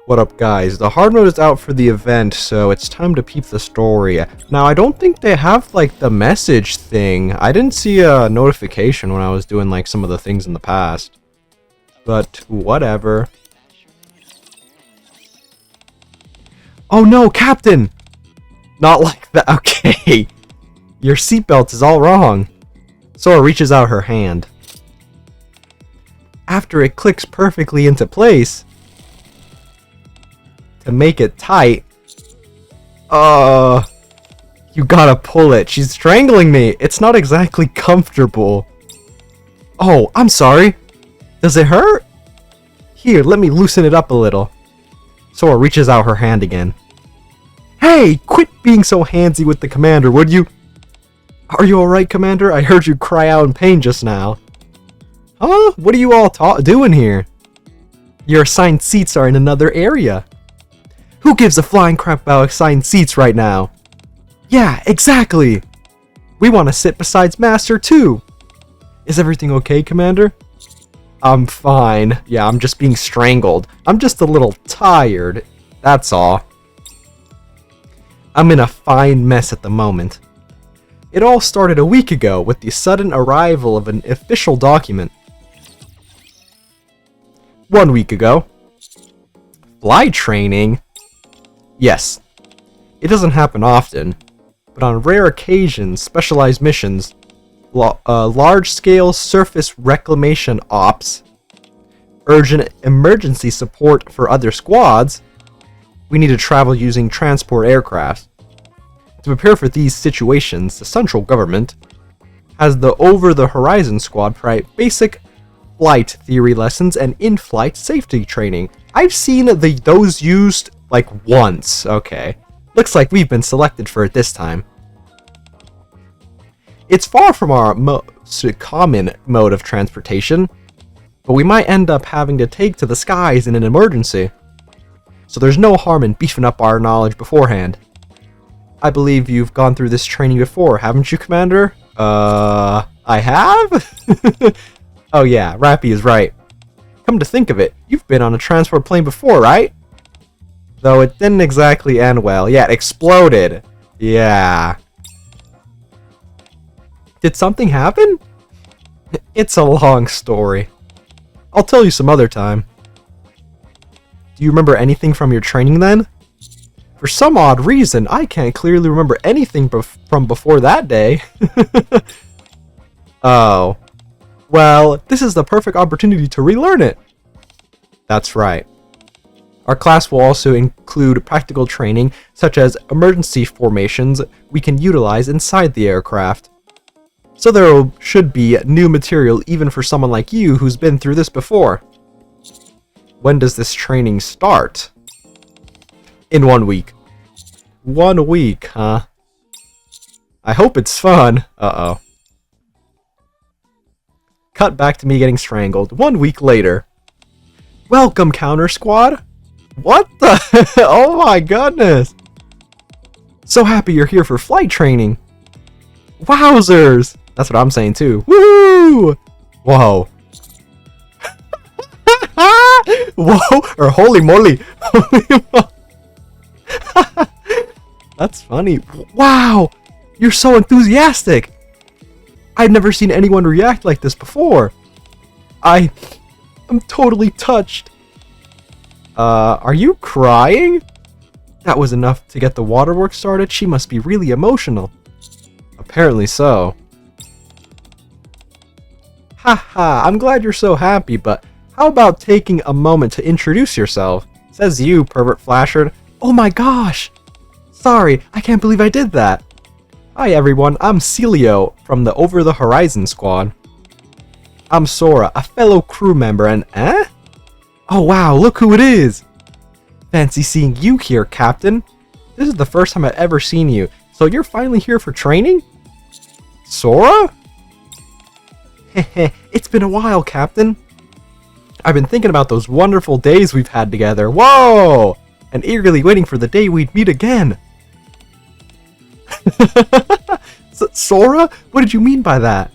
What up, guys? The hard mode is out for the event, so it's time to peep the story. Now, I don't think they have, like, the message thing. I didn't see a notification when I was doing, like, some of the things in the past. But, whatever. Oh no, Captain! Not like that. Okay. Your seatbelt is all wrong. Sora reaches out her hand. After it clicks perfectly into place, to make it tight, you gotta pull it. She's strangling me. It's not exactly comfortable. Oh, I'm sorry. Does it hurt? Here, let me loosen it up a little. Sora reaches out her hand again. Hey, quit being so handsy with the commander, would you? Are you alright, Commander? I heard you cry out in pain just now. Huh? What are you all doing here? Your assigned seats are in another area. Who gives a flying crap about assigned seats right now? Yeah, exactly! We want to sit beside Master too! Is everything okay, Commander? I'm fine. Yeah, I'm just being strangled. I'm just a little tired. That's all. I'm in a fine mess at the moment. It all started a week ago with the sudden arrival of an official document. 1 week ago. Fly training? Yes. It doesn't happen often, but on rare occasions, specialized missions, large-scale surface reclamation ops, urgent emergency support for other squads, we need to travel using transport aircraft. To prepare for these situations, the central government has the Over-the-Horizon Squad provide basic flight theory lessons and in-flight safety training. I've seen those used like once. Okay. Looks like we've been selected for it this time. It's far from our most common mode of transportation, but we might end up having to take to the skies in an emergency. So there's no harm in beefing up our knowledge beforehand. I believe you've gone through this training before, haven't you, Commander? I have? Oh yeah, Rappy is right. Come to think of it, you've been on a transport plane before, right? Though it didn't exactly end well. Yeah, it exploded. Yeah. Did something happen? It's a long story. I'll tell you some other time. Do you remember anything from your training then? For some odd reason, I can't clearly remember anything from before that day. Oh. Well, this is the perfect opportunity to relearn it. That's right. Our class will also include practical training, such as emergency formations we can utilize inside the aircraft. So there should be new material even for someone like you who's been through this before. When does this training start? In 1 week. 1 week, huh? I hope it's fun. Uh-oh. Cut back to me getting strangled. 1 week later. Welcome, Counter Squad! What the? Oh my goodness! So happy you're here for flight training! Wowzers! That's what I'm saying too. Woo! Whoa. Whoa! Or holy moly! Holy moly! That's funny. Wow! You're so enthusiastic! I've never seen anyone react like this before. I'm totally touched. Are you crying? That was enough to get the waterworks started? She must be really emotional. Apparently so. Haha, I'm glad you're so happy, but how about taking a moment to introduce yourself? Says you, pervert flashard. Oh my gosh! Sorry, I can't believe I did that. Hi everyone, I'm Celio from the Over the Horizon Squad. I'm Sora, a fellow crew member, and oh wow, look who it is! Fancy seeing you here, Captain. This is the first time I've ever seen you, so you're finally here for training? Sora? Heh, it's been a while, Captain. I've been thinking about those wonderful days we've had together. Whoa! And eagerly waiting for the day we'd meet again. Sora? What did you mean by that?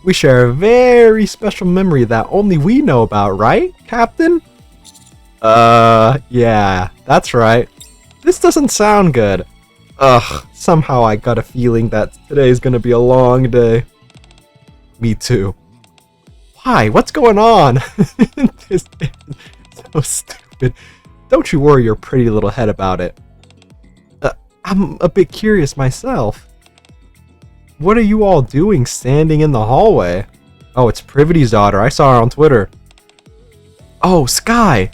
We share a very special memory that only we know about, right, Captain? Yeah, that's right. This doesn't sound good. Ugh, somehow I got a feeling that today's gonna be a long day. Me too. Why? What's going on? This is so stupid. Don't you worry your pretty little head about it. I'm a bit curious myself. What are you all doing standing in the hallway? Oh, it's Privity's daughter. I saw her on Twitter. Oh, Sky.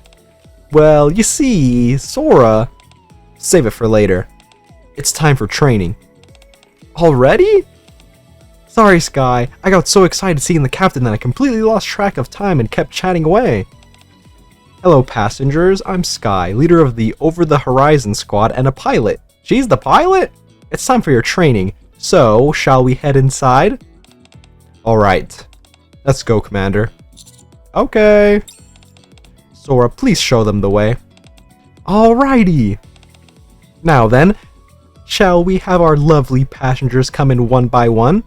Well, you see, Sora. Save it for later. It's time for training. Already? Sorry, Sky. I got so excited seeing the captain that I completely lost track of time and kept chatting away. Hello, passengers. I'm Sky, leader of the Over the Horizon squad and a pilot. She's the pilot? It's time for your training. So, shall we head inside? Alright. Let's go, Commander. Okay. Sora, please show them the way. Alrighty. Now then, shall we have our lovely passengers come in one by one?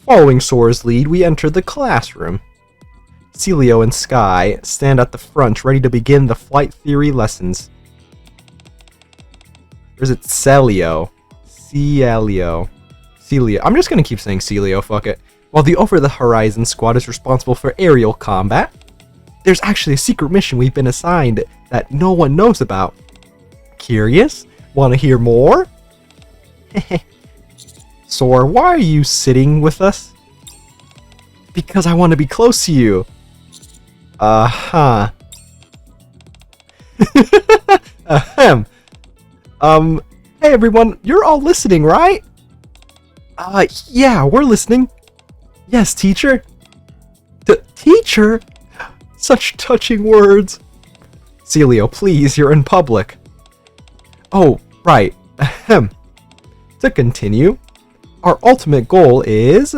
Following Sora's lead, we enter the classroom. Celio and Sky stand at the front ready to begin the flight theory lessons. Or is it Celio? Celio. Celio. I'm just gonna keep saying Celio, fuck it. While the Over the Horizon squad is responsible for aerial combat, there's actually a secret mission we've been assigned that no one knows about. Curious? Want to hear more? Sora, why are you sitting with us? Because I want to be close to you. Uh-huh. Ahem. Hey everyone, you're all listening, right? Yeah, we're listening. Yes, teacher. Teacher? Such touching words. Celio, please, you're in public. Oh, right. Ahem. To continue, our ultimate goal is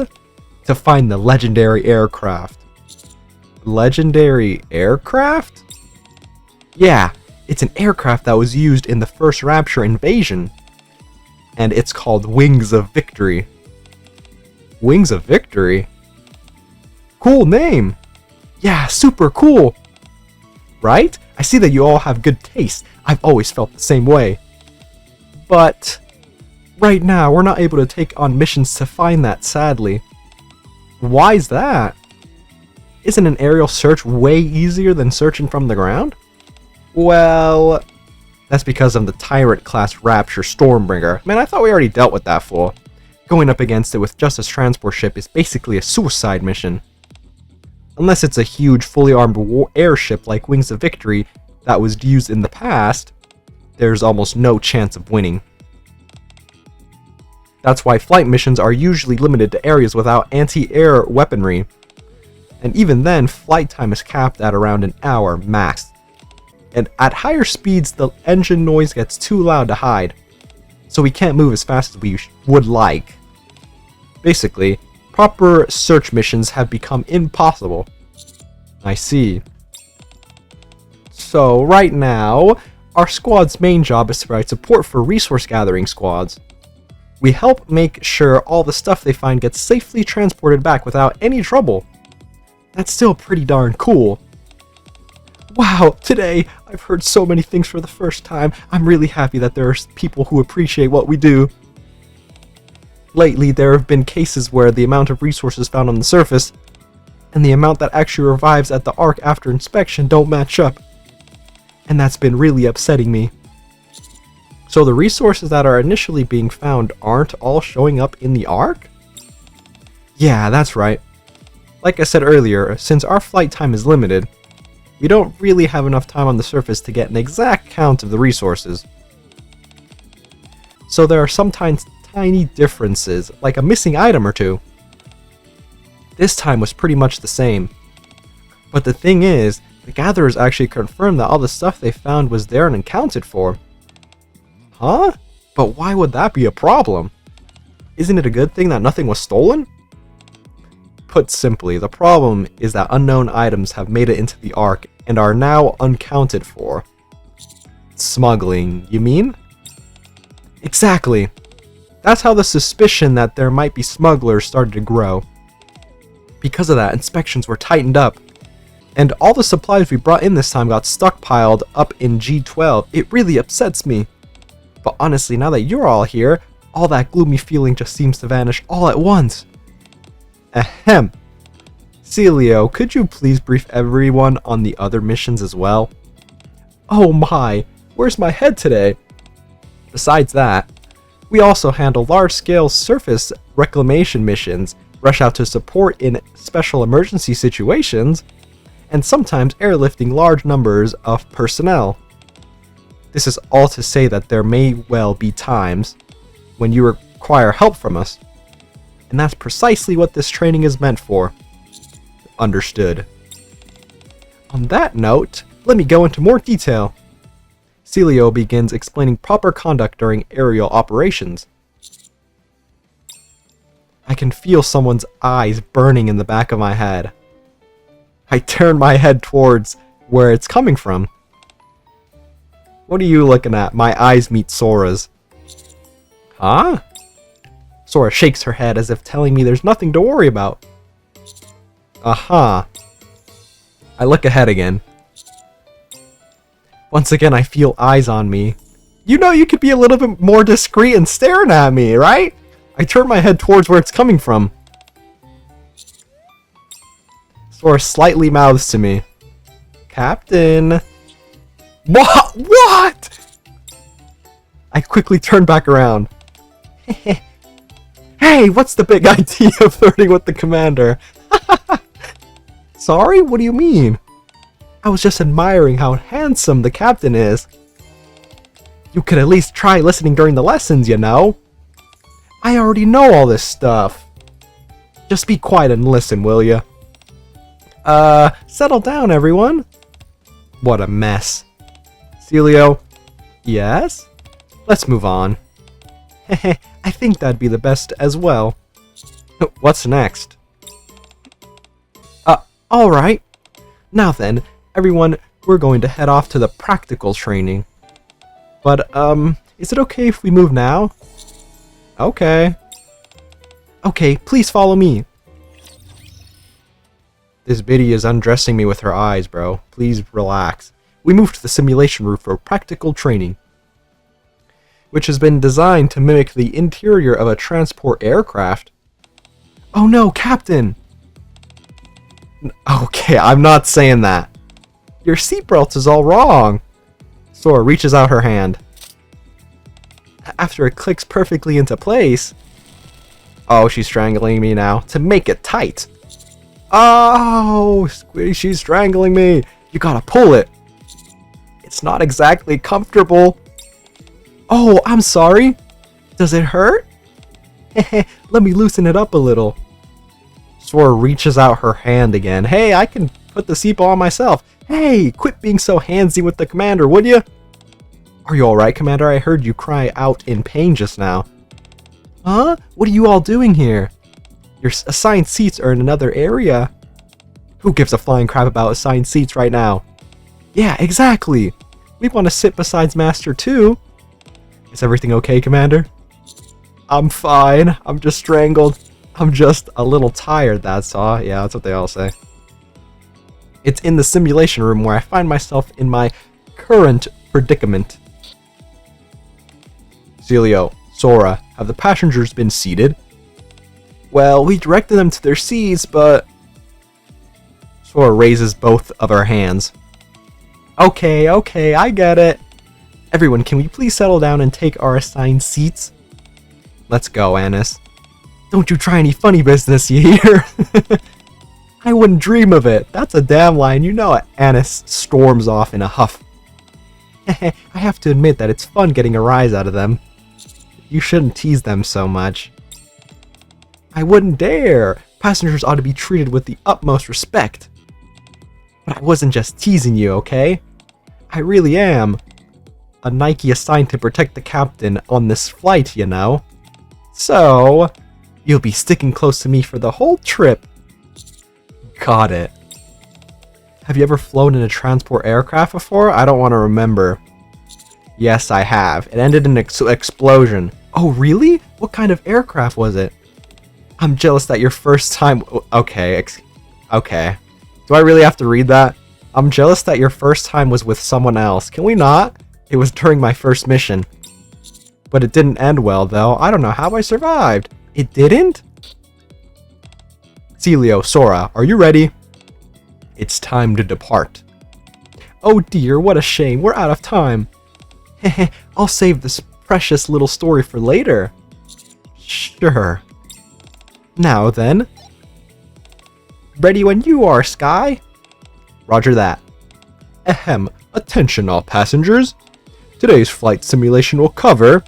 to find the legendary aircraft. Legendary aircraft? Yeah, it's an aircraft that was used in the first Rapture invasion. And it's called Wings of Victory. Wings of Victory? Cool name! Yeah, super cool! Right? I see that you all have good taste. I've always felt the same way. But right now, we're not able to take on missions to find that, sadly. Why's that? Isn't an aerial search way easier than searching from the ground? Well, that's because of the Tyrant-class Rapture Stormbringer. Man, I thought we already dealt with that fool. Going up against it with just a transport ship is basically a suicide mission. Unless it's a huge, fully armed airship like Wings of Victory that was used in the past, there's almost no chance of winning. That's why flight missions are usually limited to areas without anti-air weaponry. And even then, flight time is capped at around an hour max. And at higher speeds, the engine noise gets too loud to hide. So we can't move as fast as we would like. Basically, proper search missions have become impossible. I see. So, right now, our squad's main job is to provide support for resource gathering squads. We help make sure all the stuff they find gets safely transported back without any trouble. That's still pretty darn cool. Wow, today I've heard so many things for the first time. I'm really happy that there are people who appreciate what we do. Lately, there have been cases where the amount of resources found on the surface and the amount that actually revives at the Ark after inspection don't match up. And that's been really upsetting me. So the resources that are initially being found aren't all showing up in the Ark? Yeah, that's right. Like I said earlier, since our flight time is limited, we don't really have enough time on the surface to get an exact count of the resources. So there are sometimes tiny differences, like a missing item or two. This time was pretty much the same. But the thing is, the gatherers actually confirmed that all the stuff they found was there and accounted for. Huh? But why would that be a problem? Isn't it a good thing that nothing was stolen? Put simply, the problem is that unknown items have made it into the Ark and are now unaccounted for. Smuggling, you mean? Exactly. That's how the suspicion that there might be smugglers started to grow. Because of that, inspections were tightened up, And all the supplies we brought in this time got stockpiled up in G12. It really upsets me. But honestly, now that you're all here, all that gloomy feeling just seems to vanish all at once. Ahem. Celio, could you please brief everyone on the other missions as well? Oh my, where's my head today? Besides that, we also handle large-scale surface reclamation missions, rush out to support in special emergency situations, and sometimes airlifting large numbers of personnel. This is all to say that there may well be times when you require help from us, and that's precisely what this training is meant for. Understood. On that note, let me go into more detail. Celio begins explaining proper conduct during aerial operations. I can feel someone's eyes burning in the back of my head. I turn my head towards where it's coming from. What are you looking at? My eyes meet Sora's. Huh? Sora shakes her head as if telling me there's nothing to worry about. Aha. I look ahead again. Once again, I feel eyes on me. You know you could be a little bit more discreet and staring at me, right? I turn my head towards where it's coming from. Sora slightly mouths to me. Captain. What? What? I quickly turn back around. Hey, what's the big idea of flirting with the commander? Sorry? What do you mean? I was just admiring how handsome the captain is. You could at least try listening during the lessons, you know? I already know all this stuff. Just be quiet and listen, will ya? Settle down, everyone. What a mess. Celio? Yes? Let's move on. Heh, I think that'd be the best as well. What's next? Alright. Now then, everyone, we're going to head off to the practical training. But, is it okay if we move now? Okay. Okay, please follow me. This biddy is undressing me with her eyes, bro. Please relax. We move to the simulation room for practical training, which has been designed to mimic the interior of a transport aircraft. Oh no, Captain! Okay, I'm not saying that. Your seatbelt is all wrong. Sora reaches out her hand. After it clicks perfectly into place... Oh, she's strangling me now. To make it tight. Oh, Squiddy, she's strangling me. You gotta pull it. It's not exactly comfortable. Oh, I'm sorry. Does it hurt? Let me loosen it up a little. Sora reaches out her hand again. Hey, I can put the seatbelt on myself. Hey, quit being so handsy with the commander, would you? Are you alright, Commander? I heard you cry out in pain just now. Huh? What are you all doing here? Your assigned seats are in another area. Who gives a flying crap about assigned seats right now? Yeah, exactly. We want to sit beside Master too. Is everything okay, Commander? I'm fine. I'm just strangled. I'm just a little tired, that's all. Yeah, that's what they all say. It's in the simulation room where I find myself in my current predicament. Celio, Sora, have the passengers been seated? Well, we directed them to their seats, but... Sora raises both of her hands. Okay, I get it. Everyone, can we please settle down and take our assigned seats? Let's go, Anis. Don't you try any funny business, you hear? I wouldn't dream of it. That's a damn line, you know it. Anis storms off in a huff. I have to admit that it's fun getting a rise out of them. You shouldn't tease them so much. I wouldn't dare. Passengers ought to be treated with the utmost respect. But I wasn't just teasing you, okay? I really am. A Nikke assigned to protect the captain on this flight, you know. So, you'll be sticking close to me for the whole trip. Got it. Have you ever flown in a transport aircraft before? I don't want to remember. Yes, I have. It ended in an explosion. Oh, really? What kind of aircraft was it? I'm jealous that your first time... Okay, okay. Do I really have to read that? I'm jealous that your first time was with someone else. Can we not? It was during my first mission. But it didn't end well, though. I don't know how I survived. It didn't? Celio, Sora, are you ready? It's time to depart. Oh dear, what a shame. We're out of time. Heh, I'll save this precious little story for later. Sure. Now then. Ready when you are, Sky. Roger that. Ahem. Attention all passengers. Today's flight simulation will cover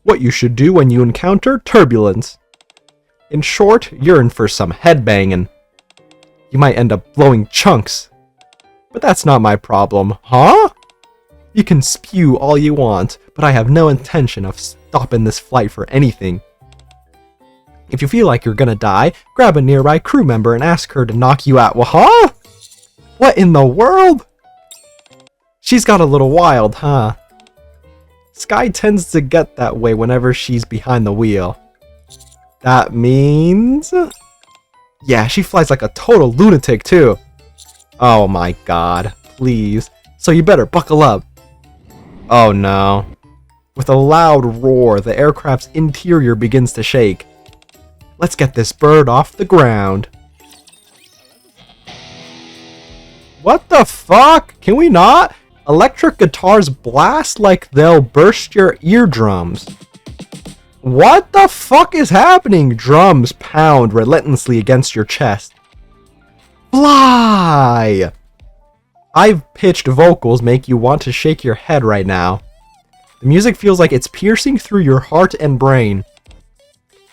what you should do when you encounter turbulence. In short, you're in for some headbanging. You might end up blowing chunks. But that's not my problem, huh? You can spew all you want, but I have no intention of stopping this flight for anything. If you feel like you're gonna die, grab a nearby crew member and ask her to knock you out. Well, huh? What in the world? She's got a little wild, huh? Sky tends to get that way whenever she's behind the wheel. That means... Yeah, she flies like a total lunatic too. Oh my god, please. So you better buckle up. Oh no. With a loud roar, the aircraft's interior begins to shake. Let's get this bird off the ground. What the fuck? Can we not? Electric guitars blast like they'll burst your eardrums. What the fuck is happening? Drums pound relentlessly against your chest. Fly! High-pitched vocals make you want to shake your head right now. The music feels like it's piercing through your heart and brain.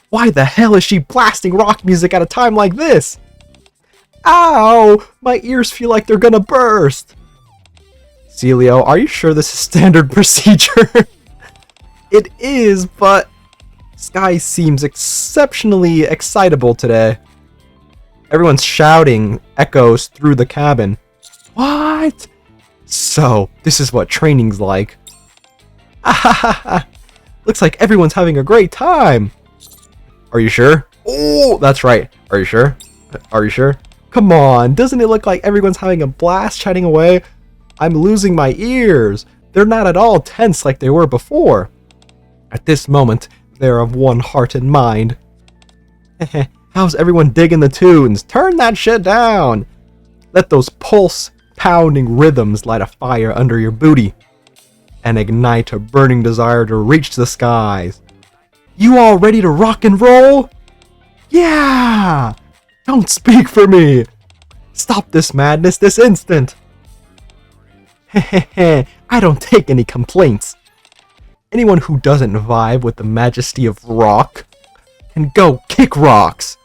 Why the hell is she blasting rock music at a time like this? Ow! My ears feel like they're gonna burst! Celio, are you sure this is standard procedure? It is, but... Sky seems exceptionally excitable today. Everyone's shouting echoes through the cabin. What? So, this is what training's like. Ahahaha! Looks like everyone's having a great time! Are you sure? Oh, that's right. Are you sure? Are you sure? Come on, doesn't it look like everyone's having a blast chatting away? I'm losing my ears. They're not at all tense like they were before. At this moment, they're of one heart and mind. How's everyone digging the tunes? Turn that shit down. Let those pulse-pounding rhythms light a fire under your booty and ignite a burning desire to reach the skies. You all ready to rock and roll? Yeah! Don't speak for me. Stop this madness this instant. Hehehe, I don't take any complaints. Anyone who doesn't vibe with the majesty of rock can go kick rocks.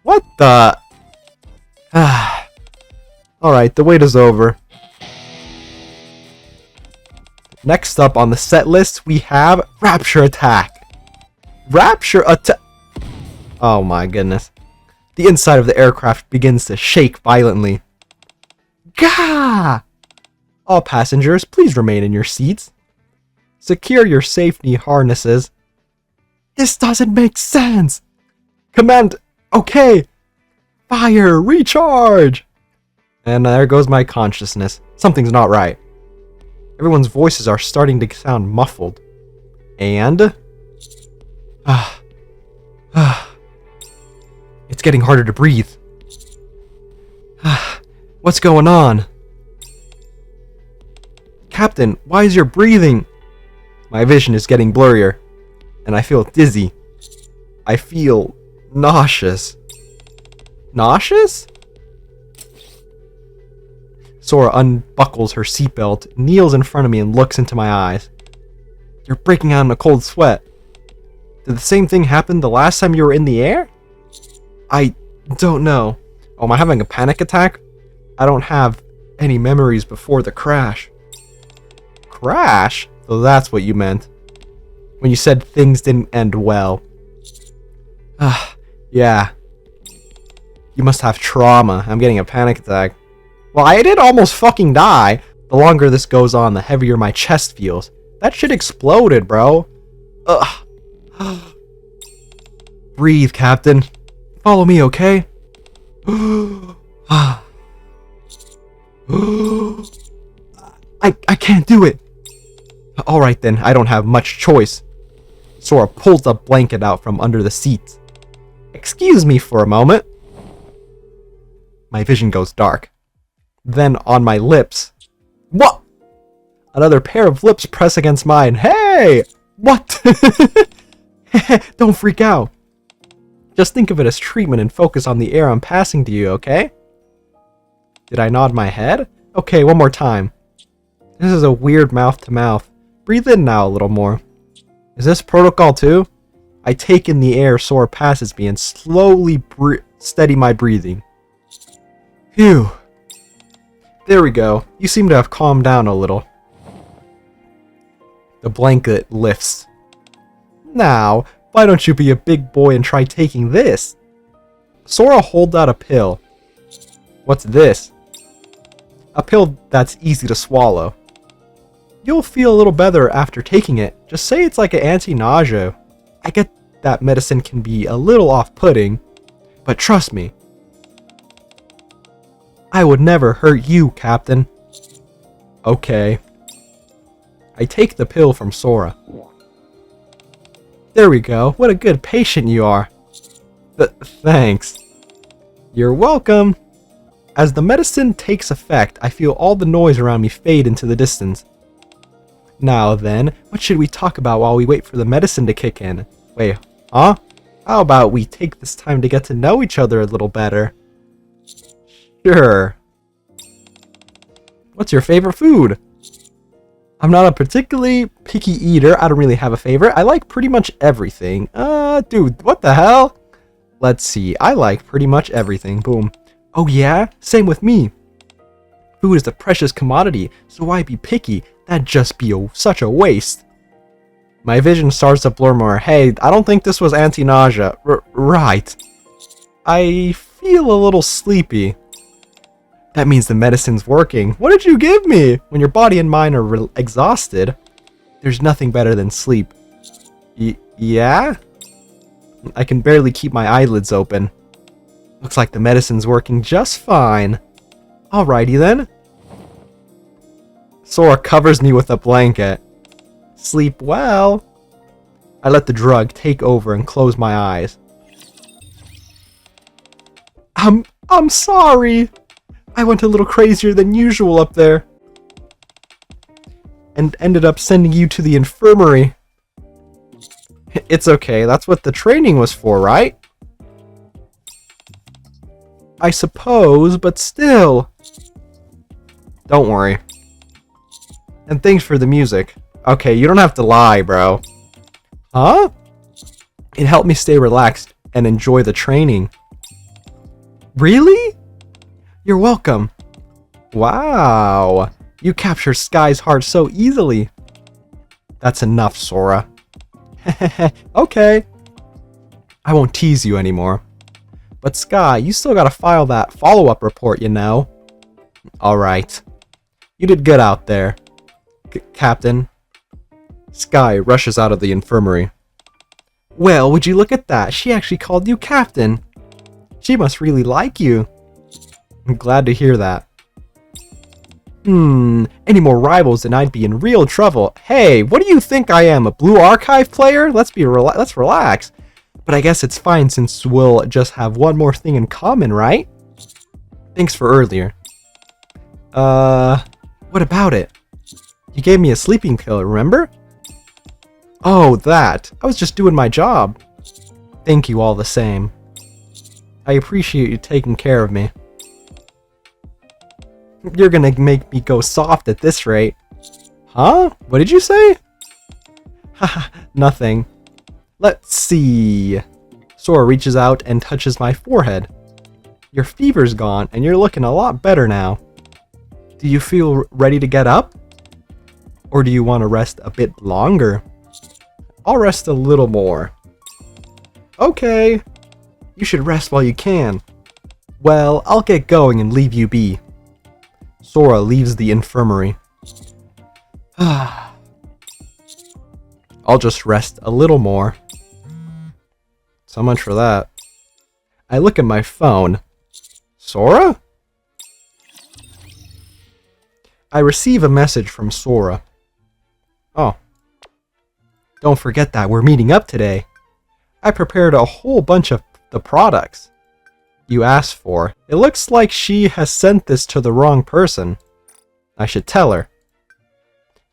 What the... Alright, the wait is over. Next up on the set list, we have Rapture Attack. Rapture Attack... Oh my goodness. The inside of the aircraft begins to shake violently. Gah! All passengers, please remain in your seats. Secure your safety harnesses. This doesn't make sense! Command... Okay! Fire! Recharge! And there goes my consciousness. Something's not right. Everyone's voices are starting to sound muffled. And... It's getting harder to breathe. What's going on? Captain, why is your breathing... My vision is getting blurrier, and I feel dizzy. I feel nauseous. Nauseous? Sora unbuckles her seatbelt, kneels in front of me, and looks into my eyes. You're breaking out in a cold sweat. Did the same thing happen the last time you were in the air? I don't know. Oh, am I having a panic attack? I don't have any memories before the crash. Crash? So that's what you meant. When you said things didn't end well. Yeah. You must have trauma. I'm getting a panic attack. Well, I did almost fucking die. The longer this goes on, the heavier my chest feels. That shit exploded, bro. Ugh. Breathe, Captain. Follow me, okay? I can't do it. Alright then, I don't have much choice. Sora pulls a blanket out from under the seat. Excuse me for a moment. My vision goes dark. Then on my lips. What? Another pair of lips press against mine. Hey! What? Don't freak out. Just think of it as treatment and focus on the air I'm passing to you, okay? Did I nod my head? Okay, one more time. This is a weird mouth-to-mouth. Breathe in now a little more. Is this protocol too? I take in the air Sora passes me and slowly steady my breathing. Phew. There we go. You seem to have calmed down a little. The blanket lifts. Now, why don't you be a big boy and try taking this? Sora holds out a pill. What's this? A pill that's easy to swallow. You'll feel a little better after taking it. Just say it's like an anti-nausea. I get that medicine can be a little off-putting, but trust me. I would never hurt you, Captain. Okay. I take the pill from Sora. There we go. What a good patient you are. Thanks. You're welcome. As the medicine takes effect, I feel all the noise around me fade into the distance. Now then, what should we talk about while we wait for the medicine to kick in? Wait, huh? How about we take this time to get to know each other a little better? Sure. What's your favorite food? I'm not a particularly picky eater. I don't really have a favorite. I like pretty much everything. Dude, what the hell? Let's see. I like pretty much everything. Boom. Oh yeah? Same with me. Food is a precious commodity, so why be picky? That'd just be such a waste. My vision starts to blur more. Hey, I don't think this was anti-nausea. Right. I feel a little sleepy. That means the medicine's working. What did you give me? When your body and mind are exhausted, there's nothing better than sleep. Yeah? I can barely keep my eyelids open. Looks like the medicine's working just fine. Alrighty then. Sora covers me with a blanket. Sleep well. I let the drug take over and close my eyes. I'm sorry. I went a little crazier than usual up there. And ended up sending you to the infirmary. It's okay, that's what the training was for, right? I suppose, but still. Don't worry. And thanks for the music. Okay, you don't have to lie, bro. Huh? It helped me stay relaxed and enjoy the training. Really? You're welcome. Wow. You captured Sky's heart so easily. That's enough, Sora. Okay. I won't tease you anymore. But Sky, you still gotta file that follow-up report, you know. Alright. You did good out there, Captain. Sky rushes out of the infirmary. Well, would you look at that? She actually called you Captain. She must really like you. I'm glad to hear that. Any more rivals and I'd be in real trouble. Hey, what do you think I am, a Blue Archive player? Let's relax. But I guess it's fine since we'll just have one more thing in common, right? Thanks for earlier. What about it? You gave me a sleeping pill, remember? Oh, that. I was just doing my job. Thank you all the same. I appreciate you taking care of me. You're gonna make me go soft at this rate. Huh? What did you say? Haha, nothing. Let's see. Sora reaches out and touches my forehead. Your fever's gone and you're looking a lot better now. Do you feel ready to get up? Or do you want to rest a bit longer? I'll rest a little more. Okay. You should rest while you can. Well, I'll get going and leave you be. Sora leaves the infirmary. I'll just rest a little more. So much for that. I look at my phone. Sora? I receive a message from Sora. Oh. Don't forget that we're meeting up today. I prepared a whole bunch of the products you asked for. It looks like she has sent this to the wrong person. I should tell her.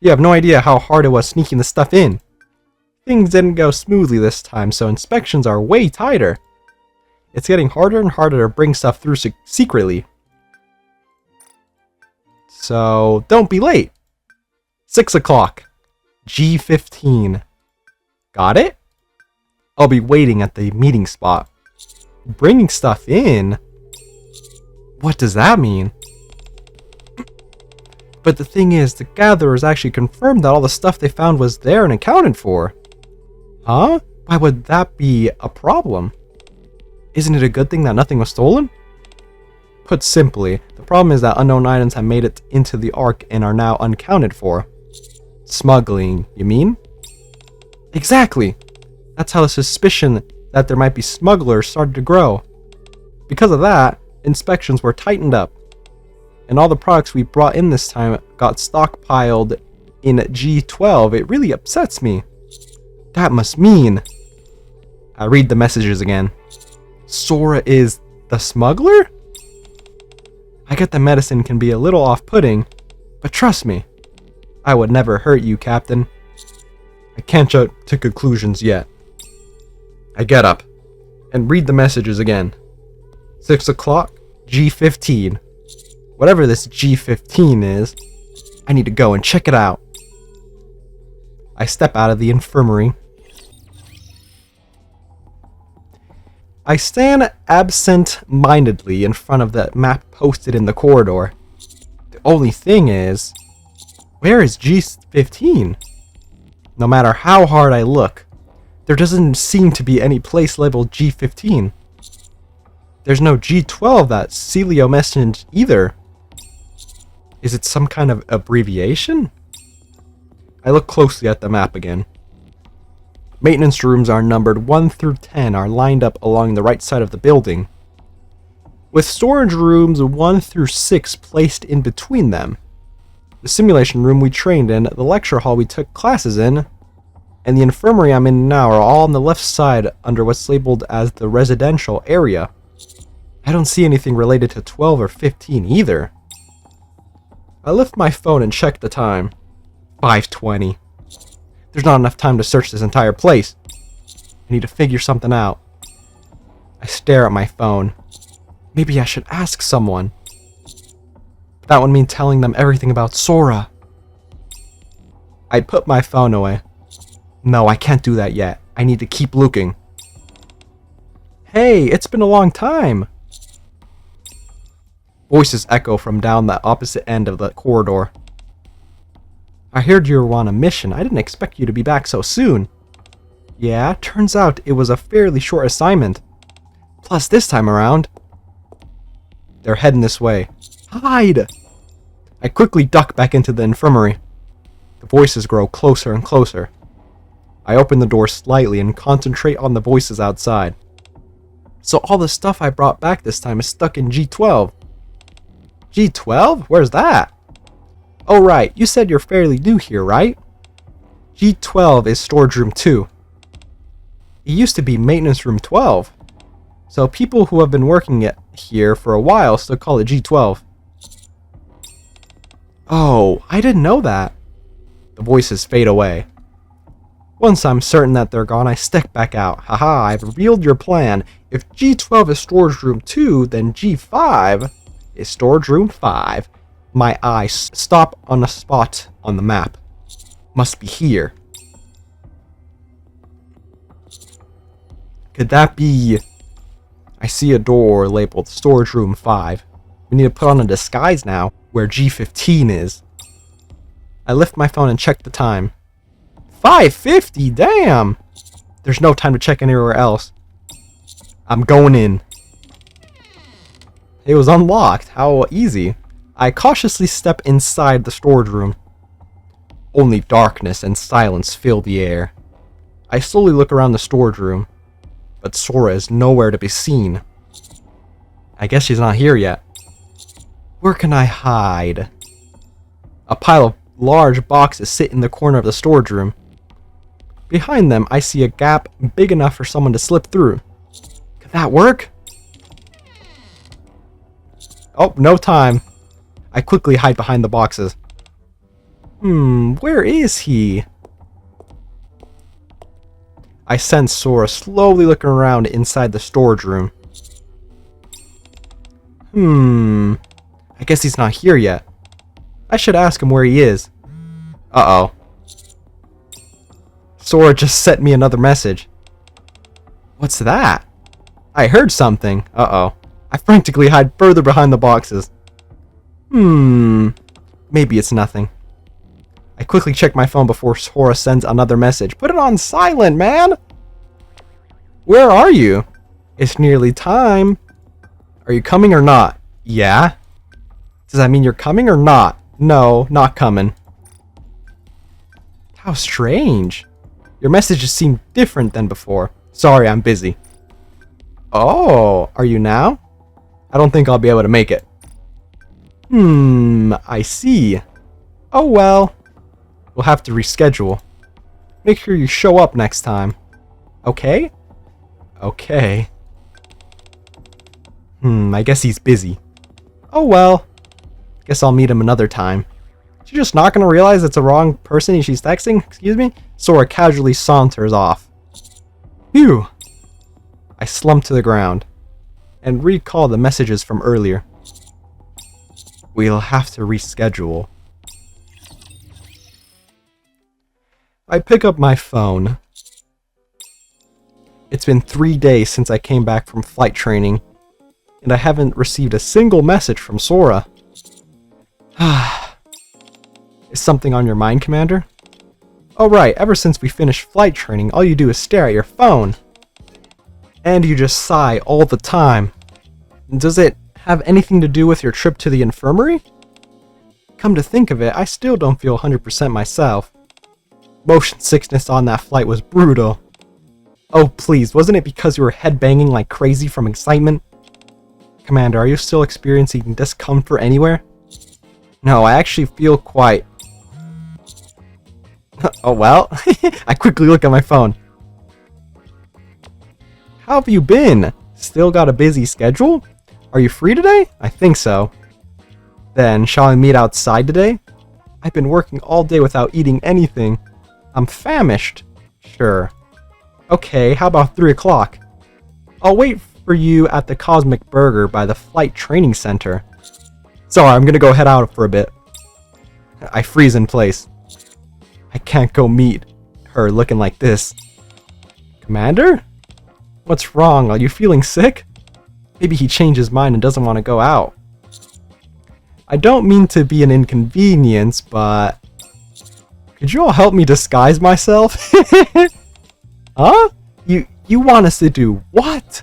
You have no idea how hard it was sneaking the stuff in. Things didn't go smoothly this time, so inspections are way tighter. It's getting harder and harder to bring stuff through secretly. So, don't be late. 6 o'clock. G15. Got it? I'll be waiting at the meeting spot. Bringing stuff in? What does that mean? But the thing is, the gatherers actually confirmed that all the stuff they found was there and accounted for. Huh? Why would that be a problem? Isn't it a good thing that nothing was stolen? Put simply, the problem is that unknown items have made it into the Ark and are now unaccounted for. Smuggling, you mean? Exactly! That's how the suspicion that there might be smugglers started to grow. Because of that, inspections were tightened up. And all the products we brought in this time got stockpiled in G12. It really upsets me. That must mean... I read the messages again. Sora is the smuggler? I get the medicine can be a little off-putting, but trust me, I would never hurt you, Captain. I can't jump to conclusions yet. I get up and read the messages again. 6 o'clock, G15. Whatever this G15 is, I need to go and check it out. I step out of the infirmary. I stand absent-mindedly in front of the map posted in the corridor. The only thing is, where is G15? No matter how hard I look, there doesn't seem to be any place labeled G15. There's no G12 that Celio mentioned either. Is it some kind of abbreviation? I look closely at the map again. Maintenance rooms are numbered 1 through 10 are lined up along the right side of the building, with storage rooms 1 through 6 placed in between them. The simulation room we trained in, the lecture hall we took classes in, and the infirmary I'm in now are all on the left side under what's labeled as the residential area. I don't see anything related to 12 or 15 either. I lift my phone and check the time. 5:20. There's not enough time to search this entire place. I need to figure something out. I stare at my phone. Maybe I should ask someone. But that would mean telling them everything about Sora. I'd put my phone away. No, I can't do that yet. I need to keep looking. Hey, it's been a long time. Voices echo from down the opposite end of the corridor. I heard you were on a mission. I didn't expect you to be back so soon. Yeah, turns out it was a fairly short assignment. Plus, this time around, they're heading this way. Hide! I quickly duck back into the infirmary. The voices grow closer and closer. I open the door slightly and concentrate on the voices outside. So all the stuff I brought back this time is stuck in G12. G12? Where's that? Oh right, you said you're fairly new here, right? G12 is storage room 2. It used to be maintenance room 12. So people who have been working here for a while still call it G12. Oh, I didn't know that. The voices fade away. Once I'm certain that they're gone, I step back out. Haha, I've revealed your plan. If G12 is storage room 2, then G5 is storage room 5. My eyes stop on a spot on the map. Must be here. Could that be... I see a door labeled storage room 5. We need to put on a disguise now, where G15 is. I lift my phone and check the time. 5:50, damn! There's no time to check anywhere else. I'm going in. It was unlocked, how easy. I cautiously step inside the storage room. Only darkness and silence fill the air. I slowly look around the storage room, but Sora is nowhere to be seen. I guess she's not here yet. Where can I hide? A pile of large boxes sit in the corner of the storage room. Behind them, I see a gap big enough for someone to slip through. Could that work? Oh, no time. I quickly hide behind the boxes. Where is he? I sense Sora slowly looking around inside the storage room. I guess he's not here yet. I should ask him where he is. Uh-oh. Sora just sent me another message. What's that? I heard something. Uh-oh. I frantically hide further behind the boxes. Maybe it's nothing. I quickly check my phone before Sora sends another message. Put it on silent, man! Where are you? It's nearly time. Are you coming or not? Yeah? Does that mean you're coming or not? No, not coming. How strange. Your messages seem different than before. Sorry, I'm busy. Oh, are you now? I don't think I'll be able to make it. I see. Oh well. We'll have to reschedule. Make sure you show up next time. Okay? Okay. I guess he's busy. Oh well. Guess I'll meet him another time. She's just not gonna realize it's the wrong person she's texting? Excuse me? Sora casually saunters off. Phew. I slump to the ground and recall the messages from earlier. We'll have to reschedule. I pick up my phone. It's been 3 days since I came back from flight training, and I haven't received a single message from Sora. Is something on your mind, Commander? Oh right, ever since we finished flight training, all you do is stare at your phone. And you just sigh all the time. Does it have anything to do with your trip to the infirmary? Come to think of it, I still don't feel 100% myself. Motion sickness on that flight was brutal. Oh please, wasn't it because you were headbanging like crazy from excitement? Commander, are you still experiencing discomfort anywhere? No, I actually feel quite... Oh well, I quickly look at my phone. How have you been? Still got a busy schedule? Are you free today? I think so. Then, shall we meet outside today? I've been working all day without eating anything. I'm famished. Sure. Okay, how about 3 o'clock? I'll wait for you at the Cosmic Burger by the Flight Training Center. Sorry, I'm gonna go head out for a bit. I freeze in place. I can't go meet her looking like this. Commander? What's wrong? Are you feeling sick? Maybe he changed his mind and doesn't want to go out. I don't mean to be an inconvenience, but... Could you all help me disguise myself? Huh? You want us to do what?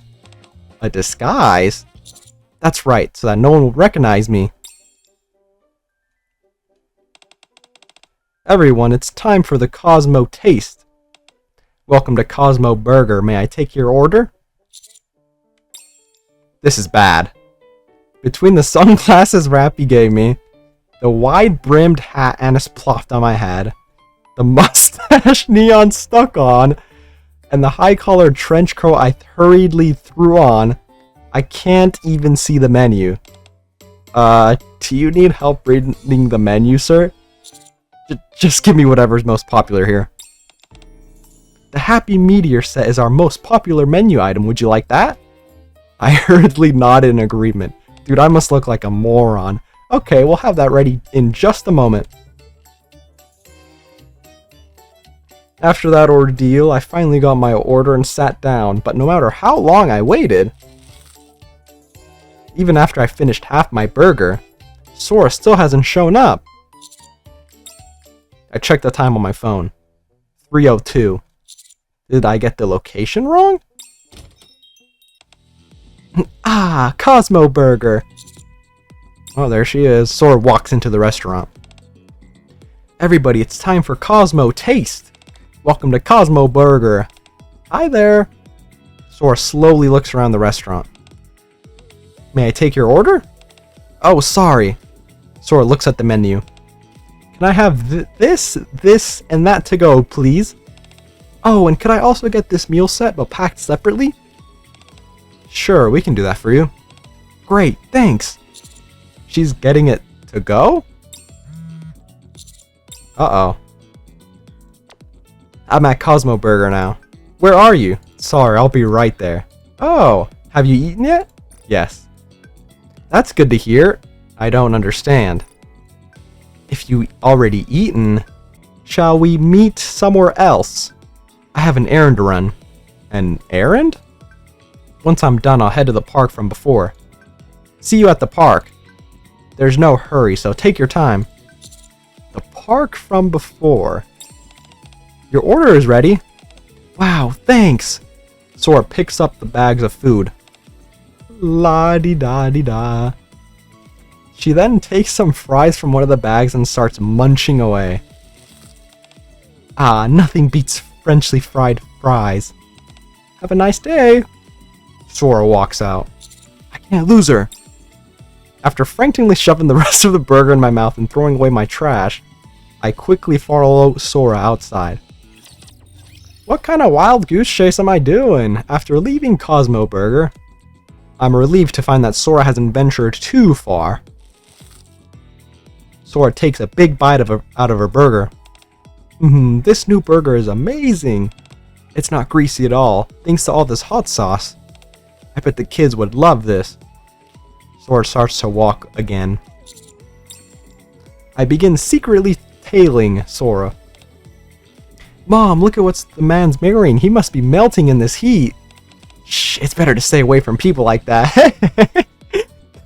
A disguise? That's right, so that no one will recognize me. Everyone, it's time for the Cosmo Taste. Welcome to Cosmo Burger. May I take your order? This is bad. Between the sunglasses Rappy gave me, the wide-brimmed hat Anis plopped on my head, the mustache Neon stuck on, and the high-collared trench coat I hurriedly threw on, I can't even see the menu. Do you need help reading the menu, sir? Just give me whatever's most popular here. The Happy Meteor set is our most popular menu item. Would you like that? I hurriedly nodded in agreement. Dude, I must look like a moron. Okay, we'll have that ready in just a moment. After that ordeal, I finally got my order and sat down, but no matter how long I waited, even after I finished half my burger, Sora still hasn't shown up. I checked the time on my phone. 3:02. Did I get the location wrong? Ah, Cosmo Burger! Oh, there she is. Sora walks into the restaurant. Everybody, it's time for Cosmo Taste! Welcome to Cosmo Burger! Hi there! Sora slowly looks around the restaurant. May I take your order? Oh, sorry. Sora looks at the menu. Can I have this, and that to go, please? Oh, and could I also get this meal set, but packed separately? Sure, we can do that for you. Great, thanks. She's getting it to go? Uh-oh. I'm at Cosmo Burger now. Where are you? Sorry, I'll be right there. Oh, have you eaten yet? Yes. That's good to hear. I don't understand. If you already eaten, shall we meet somewhere else? I have an errand to run. An errand? Once I'm done, I'll head to the park from before. See you at the park. There's no hurry, so take your time. The park from before. Your order is ready. Wow, thanks. Sora picks up the bags of food. La-di-da-di-da. She then takes some fries from one of the bags and starts munching away. Ah, nothing beats freshly fried fries. Have a nice day. Sora walks out. I can't lose her. After frantically shoving the rest of the burger in my mouth and throwing away my trash, I quickly follow Sora outside. What kind of wild goose chase am I doing? After leaving Cosmo Burger, I'm relieved to find that Sora hasn't ventured too far. Sora takes a big bite out of her burger. This new burger is amazing. It's not greasy at all, thanks to all this hot sauce. I bet the kids would love this. Sora starts to walk again. I begin secretly tailing Sora. Mom, look at what the man's marrying. He must be melting in this heat. Shh, it's better to stay away from people like that.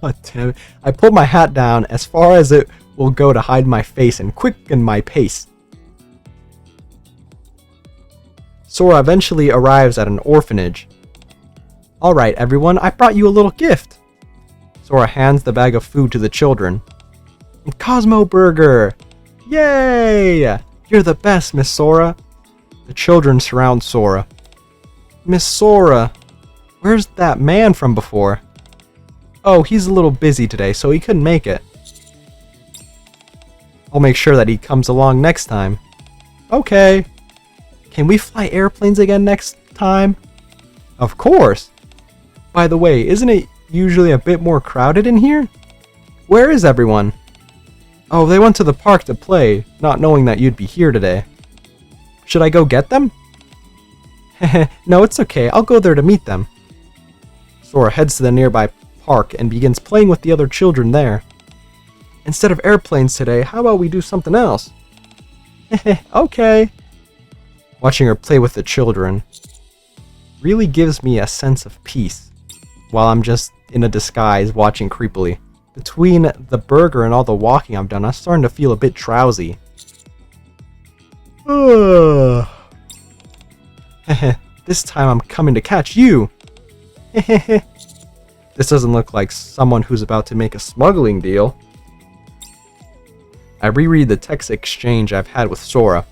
God damn it. I pulled my hat down as far as it will go to hide my face and quicken my pace. Sora eventually arrives at an orphanage. Alright everyone, I brought you a little gift. Sora hands the bag of food to the children. Cosmo Burger! Yay! You're the best, Miss Sora. The children surround Sora. Miss Sora, where's that man from before? Oh, he's a little busy today, so he couldn't make it. I'll make sure that he comes along next time. Okay. Can we fly airplanes again next time? Of course. By the way, isn't it usually a bit more crowded in here? Where is everyone? Oh, they went to the park to play, not knowing that you'd be here today. Should I go get them? No, it's okay. I'll go there to meet them. Sora heads to the nearby park and begins playing with the other children there. Instead of airplanes today, how about we do something else? Okay. Watching her play with the children really gives me a sense of peace, while I'm just in a disguise watching creepily. Between the burger and all the walking I've done, I'm starting to feel a bit drowsy. This time I'm coming to catch you. This doesn't look like someone who's about to make a smuggling deal. I reread the text exchange I've had with Sora.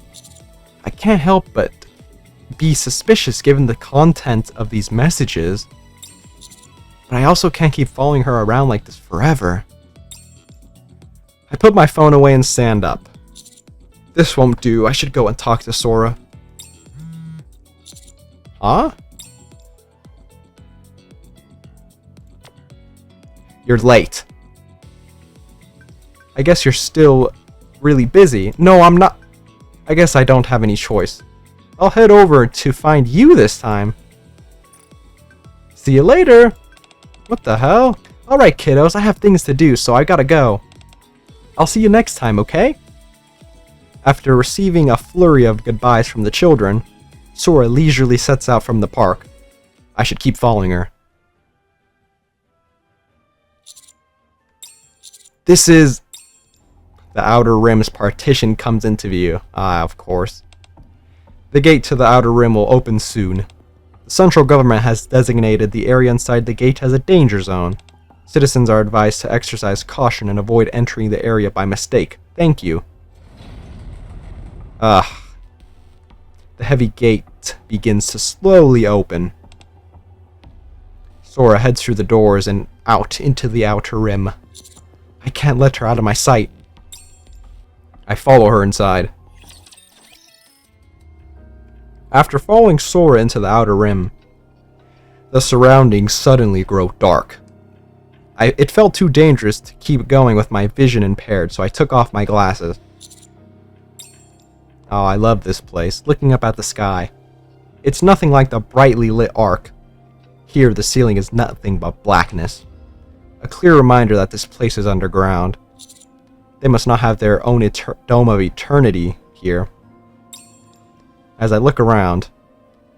I can't help but be suspicious given the content of these messages. But I also can't keep following her around like this forever. I put my phone away and stand up. This won't do. I should go and talk to Sora. Huh? You're late. I guess you're still really busy. No, I'm not. I guess I don't have any choice. I'll head over to find you this time. See you later. What the hell? Alright kiddos, I have things to do, so I gotta go. I'll see you next time, okay? After receiving a flurry of goodbyes from the children, Sora leisurely sets out from the park. I should keep following her. This is... The Outer Rim's partition comes into view. Ah, of course. The gate to the Outer Rim will open soon. The central government has designated the area inside the gate as a danger zone. Citizens are advised to exercise caution and avoid entering the area by mistake. Thank you. The heavy gate begins to slowly open. Sora heads through the doors and out into the Outer Rim. I can't let her out of my sight. I follow her inside. After following Sora into the outer rim, the surroundings suddenly grow dark. It felt too dangerous to keep going with my vision impaired, so I took off my glasses. Oh, I love this place, looking up at the sky. It's nothing like the brightly lit Ark. Here, the ceiling is nothing but blackness. A clear reminder that this place is underground. They must not have their own dome of eternity here. As I look around,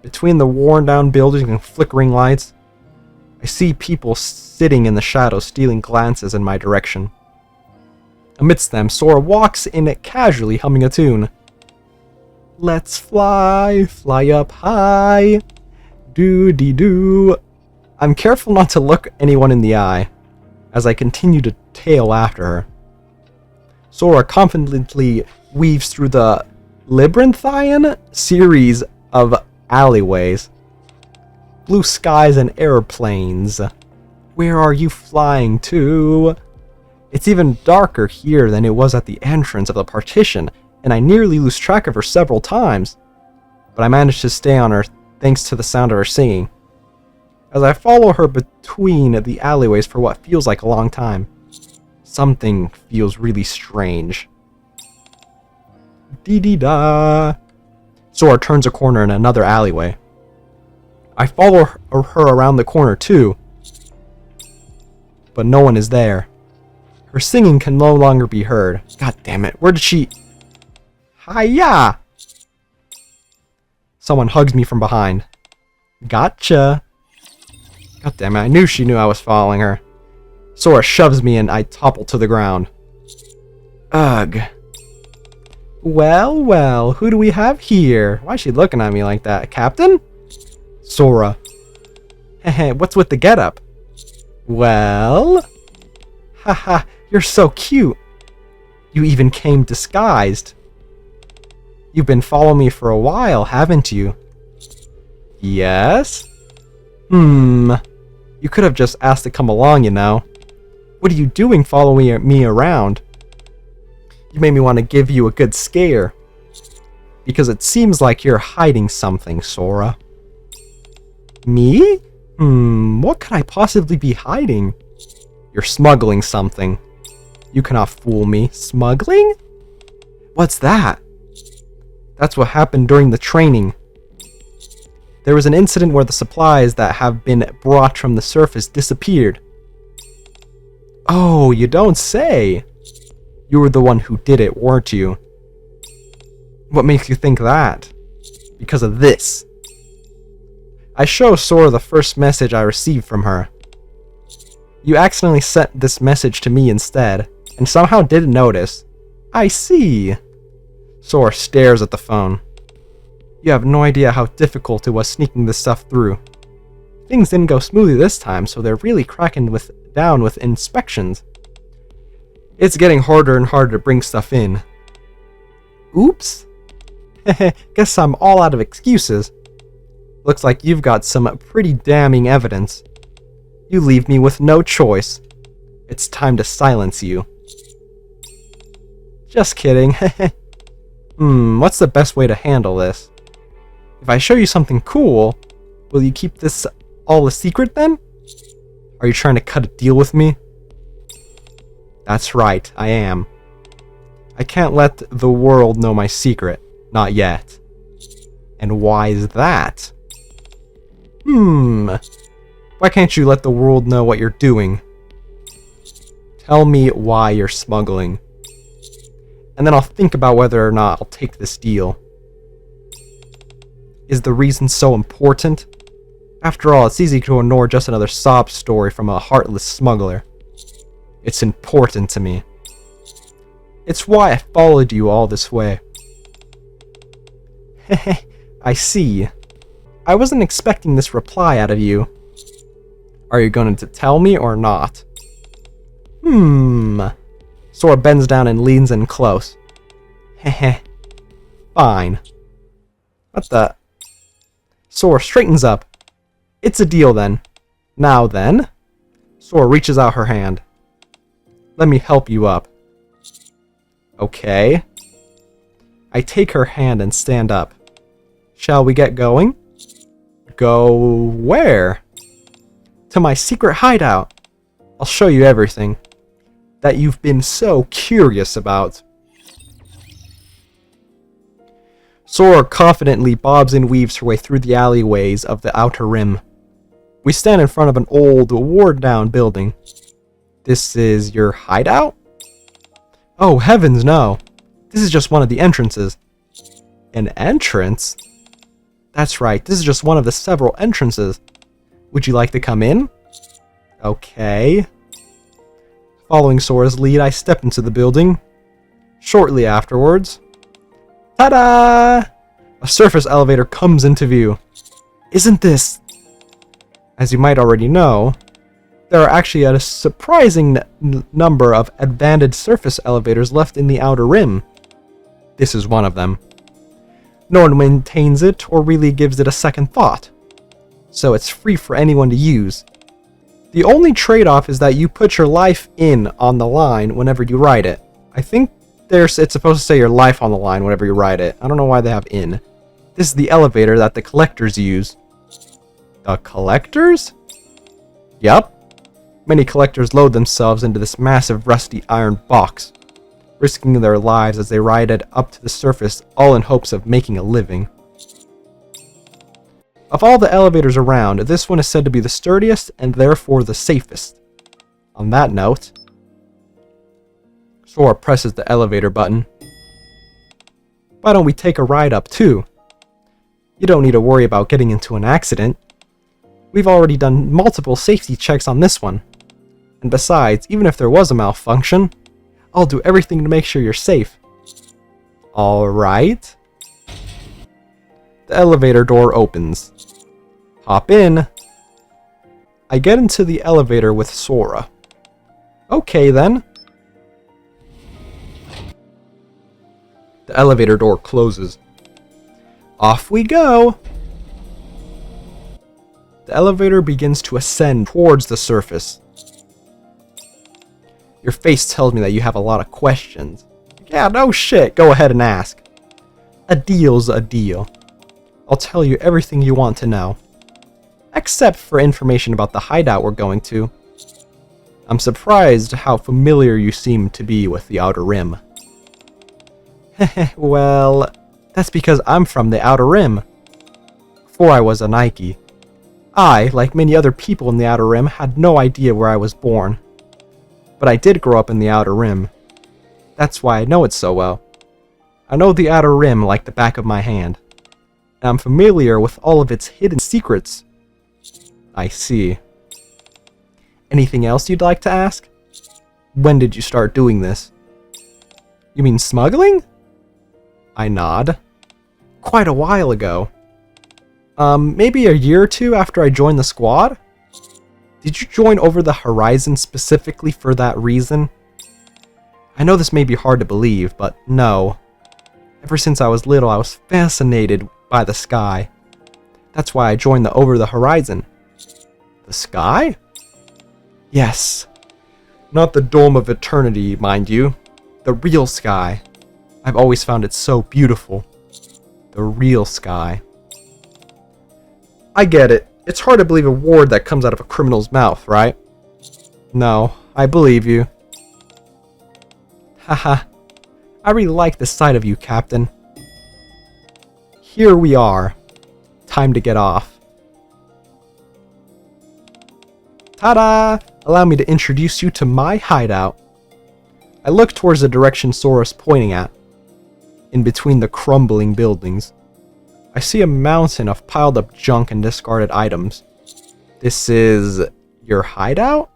between the worn-down buildings and flickering lights, I see people sitting in the shadows stealing glances in my direction. Amidst them, Sora walks in casually humming a tune. Let's fly, fly up high, doo-dee-doo. I'm careful not to look anyone in the eye, as I continue to tail after her. Sora confidently weaves through the labyrinthine series of alleyways. Blue skies and airplanes. Where are you flying to? It's even darker here than it was at the entrance of the partition, and I nearly lose track of her several times. But I manage to stay on her thanks to the sound of her singing. As I follow her between the alleyways for what feels like a long time, something feels really strange. Dee-dee-da. Sora turns a corner in another alleyway. I follow her around the corner too, but no one is there. Her singing can no longer be heard. God damn it, where did she... Hiya! Someone hugs me from behind. Gotcha! God damn it, I knew she knew I was following her. Sora shoves me and I topple to the ground. Ugh. Well, well, who do we have here? Why is she looking at me like that? Captain? Sora. Heh, what's with the getup? Well? Haha, you're so cute. You even came disguised. You've been following me for a while, haven't you? Yes? You could have just asked to come along, you know. What are you doing following me around? You made me want to give you a good scare. Because it seems like you're hiding something, Sora. Me? What could I possibly be hiding? You're smuggling something. You cannot fool me. Smuggling? What's that? That's what happened during the training. There was an incident where the supplies that have been brought from the surface disappeared. Oh, you don't say! You were the one who did it, weren't you? What makes you think that? Because of this. I show Sora the first message I received from her. You accidentally sent this message to me instead, and somehow didn't notice. I see. Sora stares at the phone. You have no idea how difficult it was sneaking this stuff through. Things didn't go smoothly this time, so they're really cracking down with inspections. It's getting harder and harder to bring stuff in. Oops. Guess I'm all out of excuses. Looks like you've got some pretty damning evidence. You leave me with no choice. It's time to silence you. Just kidding. What's the best way to handle this? If I show you something cool, will you keep this all a secret then? Are you trying to cut a deal with me? That's right, I am. I can't let the world know my secret. Not yet. And why is that? Why can't you let the world know what you're doing? Tell me why you're smuggling. And then I'll think about whether or not I'll take this deal. Is the reason so important? After all, it's easy to ignore just another sob story from a heartless smuggler. It's important to me. It's why I followed you all this way. Hehe, I see. I wasn't expecting this reply out of you. Are you going to tell me or not? Sora bends down and leans in close. Hehe. Fine. What the? Sora straightens up. It's a deal then. Now then. Sora reaches out her hand. Let me help you up. Okay. I take her hand and stand up. Shall we get going? Go where? To my secret hideout. I'll show you everything that you've been so curious about. Sora confidently bobs and weaves her way through the alleyways of the Outer Rim. We stand in front of an old, worn-down building. This is your hideout? Oh, heavens no. This is just one of the entrances. An entrance? That's right, this is just one of the several entrances. Would you like to come in? Okay. Following Sora's lead, I step into the building. Shortly afterwards, ta-da! A surface elevator comes into view. Isn't this... As you might already know, there are actually a surprising number of abandoned surface elevators left in the Outer Rim. This is one of them. No one maintains it or really gives it a second thought, so it's free for anyone to use. The only trade-off is that you put your life in on the line whenever you ride it. I think it's supposed to say your life on the line whenever you ride it. I don't know why they have in. This is the elevator that the collectors use. The collectors? Yup. Many collectors load themselves into this massive rusty iron box, risking their lives as they ride it up to the surface, all in hopes of making a living. Of all the elevators around, this one is said to be the sturdiest and therefore the safest. On that note, Sora presses the elevator button. Why don't we take a ride up too? You don't need to worry about getting into an accident. We've already done multiple safety checks on this one. And besides, even if there was a malfunction, I'll do everything to make sure you're safe. Alright. The elevator door opens. Hop in. I get into the elevator with Sora. Okay then. The elevator door closes. Off we go! The elevator begins to ascend towards the surface. Your face tells me that you have a lot of questions. Yeah, no shit, go ahead and ask. A deal's a deal. I'll tell you everything you want to know. Except for information about the hideout we're going to. I'm surprised how familiar you seem to be with the Outer Rim. Well, that's because I'm from the Outer Rim. Before I was a Nikke, I, like many other people in the Outer Rim, had no idea where I was born. But I did grow up in the Outer Rim. That's why I know it so well. I know the Outer Rim like the back of my hand. And I'm familiar with all of its hidden secrets. I see. Anything else you'd like to ask? When did you start doing this? You mean smuggling? I nod. Quite a while ago. Maybe a year or two after I joined the squad? Did you join Over the Horizon specifically for that reason? I know this may be hard to believe, but no. Ever since I was little, I was fascinated by the sky. That's why I joined the Over the Horizon. The sky? Yes. Not the Dome of Eternity, mind you. The real sky. I've always found it so beautiful. The real sky. I get it. It's hard to believe a word that comes out of a criminal's mouth, right? No, I believe you. Haha. I really like the sight of you, Captain. Here we are. Time to get off. Ta-da! Allow me to introduce you to my hideout. I look towards the direction Sora's pointing at. In between the crumbling buildings, I see a mountain of piled up junk and discarded items. This is your hideout?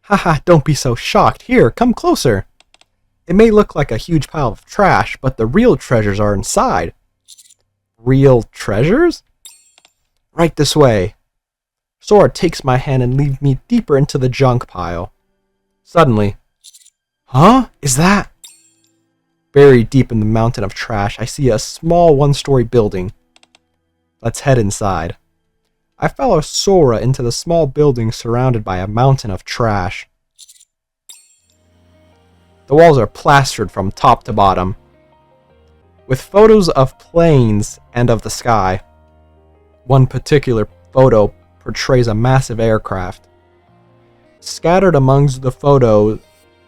Haha, don't be so shocked. Here, come closer. It may look like a huge pile of trash, but the real treasures are inside. Real treasures? Right this way. Sora takes my hand and leads me deeper into the junk pile. Suddenly, huh? Is that? Buried deep in the mountain of trash, I see a small one-story building. Let's head inside. I follow Sora into the small building surrounded by a mountain of trash. The walls are plastered from top to bottom, with photos of planes and of the sky. One particular photo portrays a massive aircraft. Scattered amongst the photos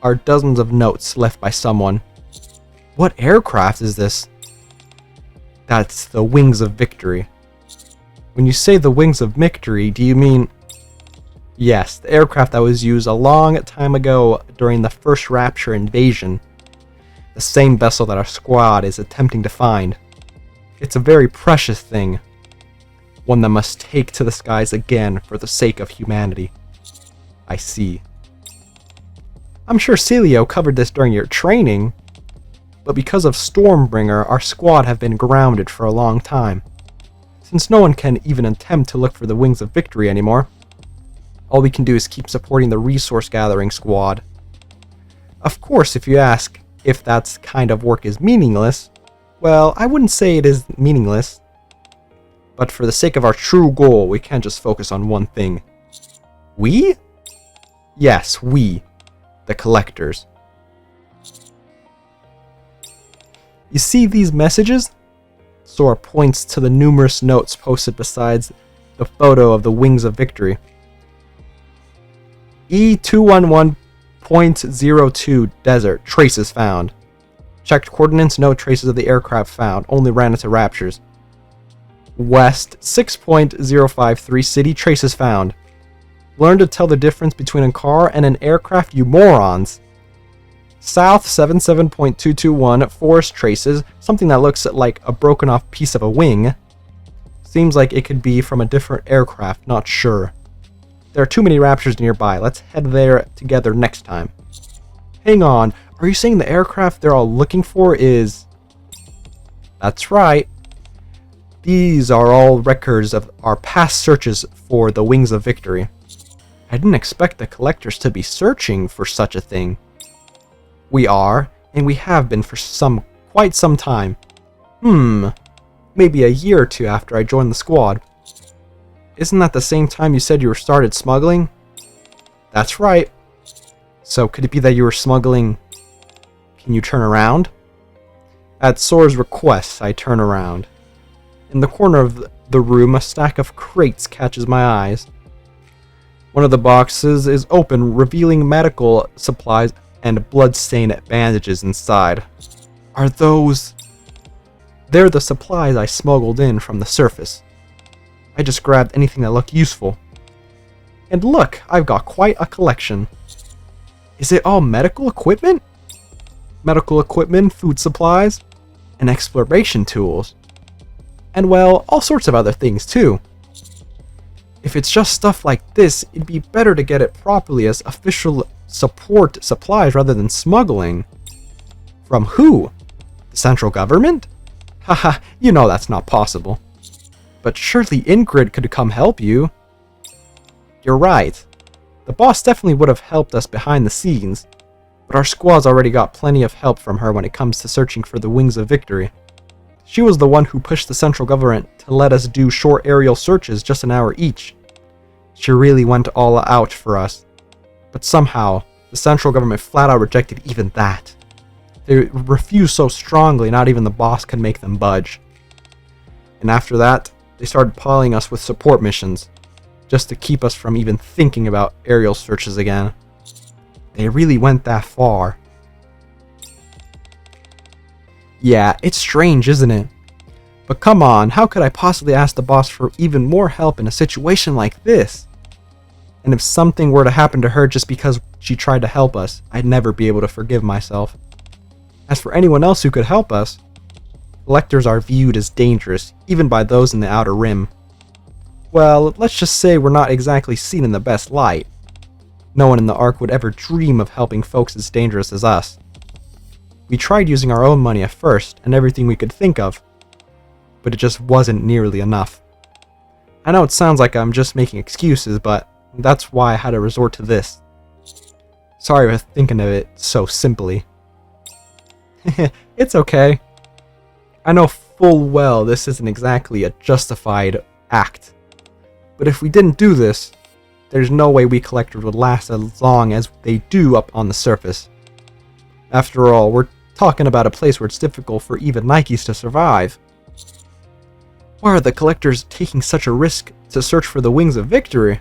are dozens of notes left by someone. What aircraft is this? That's the Wings of Victory. When you say the Wings of Victory, do you mean... Yes, the aircraft that was used a long time ago during the first Rapture invasion. The same vessel that our squad is attempting to find. It's a very precious thing. One that must take to the skies again for the sake of humanity. I see. I'm sure Celio covered this during your training, but because of Stormbringer, our squad have been grounded for a long time. Since no one can even attempt to look for the Wings of Victory anymore, all we can do is keep supporting the resource gathering squad. Of course, if you ask if that kind of work is meaningless, well, I wouldn't say it is meaningless. But for the sake of our true goal, we can't just focus on one thing. We? Yes, we. The collectors. You see these messages? Sora points to the numerous notes posted besides the photo of the Wings of Victory. E211.02 Desert. Traces found. Checked coordinates, no traces of the aircraft found. Only ran into Raptures. West 6.053 City. Traces found. Learn to tell the difference between a car and an aircraft, you morons. South 77.221 Forest traces. Something that looks like a broken off piece of a wing. Seems like it could be from a different aircraft, not sure. There are too many Raptors nearby. Let's head there together next time. Hang on, are you saying the aircraft they're all looking for is... That's right. These are all records of our past searches for the Wings of Victory. I didn't expect the collectors to be searching for such a thing. We are, and we have been for quite some time. Maybe a year or two after I joined the squad. Isn't that the same time you said you started smuggling? That's right. So could it be that you were smuggling... Can you turn around? At Sora's request, I turn around. In the corner of the room, a stack of crates catches my eyes. One of the boxes is open, revealing medical supplies and blood-stained bandages inside. Are those... They're the supplies I smuggled in from the surface. I just grabbed anything that looked useful. And look, I've got quite a collection. Is it all medical equipment? Medical equipment, food supplies, and exploration tools. And well, all sorts of other things too. If it's just stuff like this, it'd be better to get it properly as official support supplies rather than smuggling. From who? The central government? Haha, you know that's not possible. But surely Ingrid could come help you. You're right. The boss definitely would have helped us behind the scenes, but our squad's already got plenty of help from her when it comes to searching for the Wings of Victory. She was the one who pushed the central government to let us do short aerial searches just an hour each. She really went all out for us. But somehow, the central government flat out rejected even that. They refused so strongly not even the boss could make them budge. And after that, they started piling us with support missions, just to keep us from even thinking about aerial searches again. They really went that far. Yeah, it's strange, isn't it? But come on, how could I possibly ask the boss for even more help in a situation like this? And if something were to happen to her just because she tried to help us, I'd never be able to forgive myself. As for anyone else who could help us, collectors are viewed as dangerous, even by those in the Outer Rim. Well, let's just say we're not exactly seen in the best light. No one in the Ark would ever dream of helping folks as dangerous as us. We tried using our own money at first, and everything we could think of, but it just wasn't nearly enough. I know it sounds like I'm just making excuses, but that's why I had to resort to this. Sorry for thinking of it so simply. It's okay. I know full well this isn't exactly a justified act, but if we didn't do this, there's no way we collectors would last as long as they do up on the surface. After all, we're talking about a place where it's difficult for even Nikkes to survive. Why are the collectors taking such a risk to search for the wings of victory?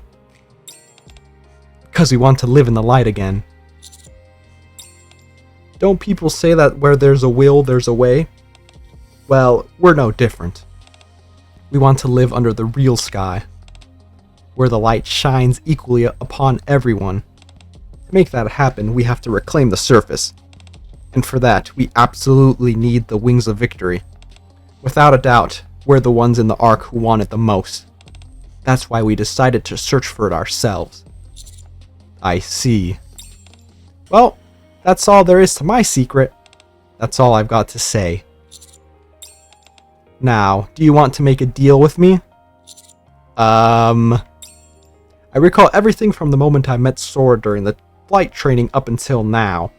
Because we want to live in the light again. Don't people say that where there's a will, there's a way? Well, we're no different. We want to live under the real sky, where the light shines equally upon everyone. To make that happen, we have to reclaim the surface. And for that, we absolutely need the wings of victory. Without a doubt, we're the ones in the Ark who want it the most. That's why we decided to search for it ourselves. I see. Well, that's all there is to my secret. That's all I've got to say. Now, do you want to make a deal with me? I recall everything from the moment I met Sora during the flight training up until now.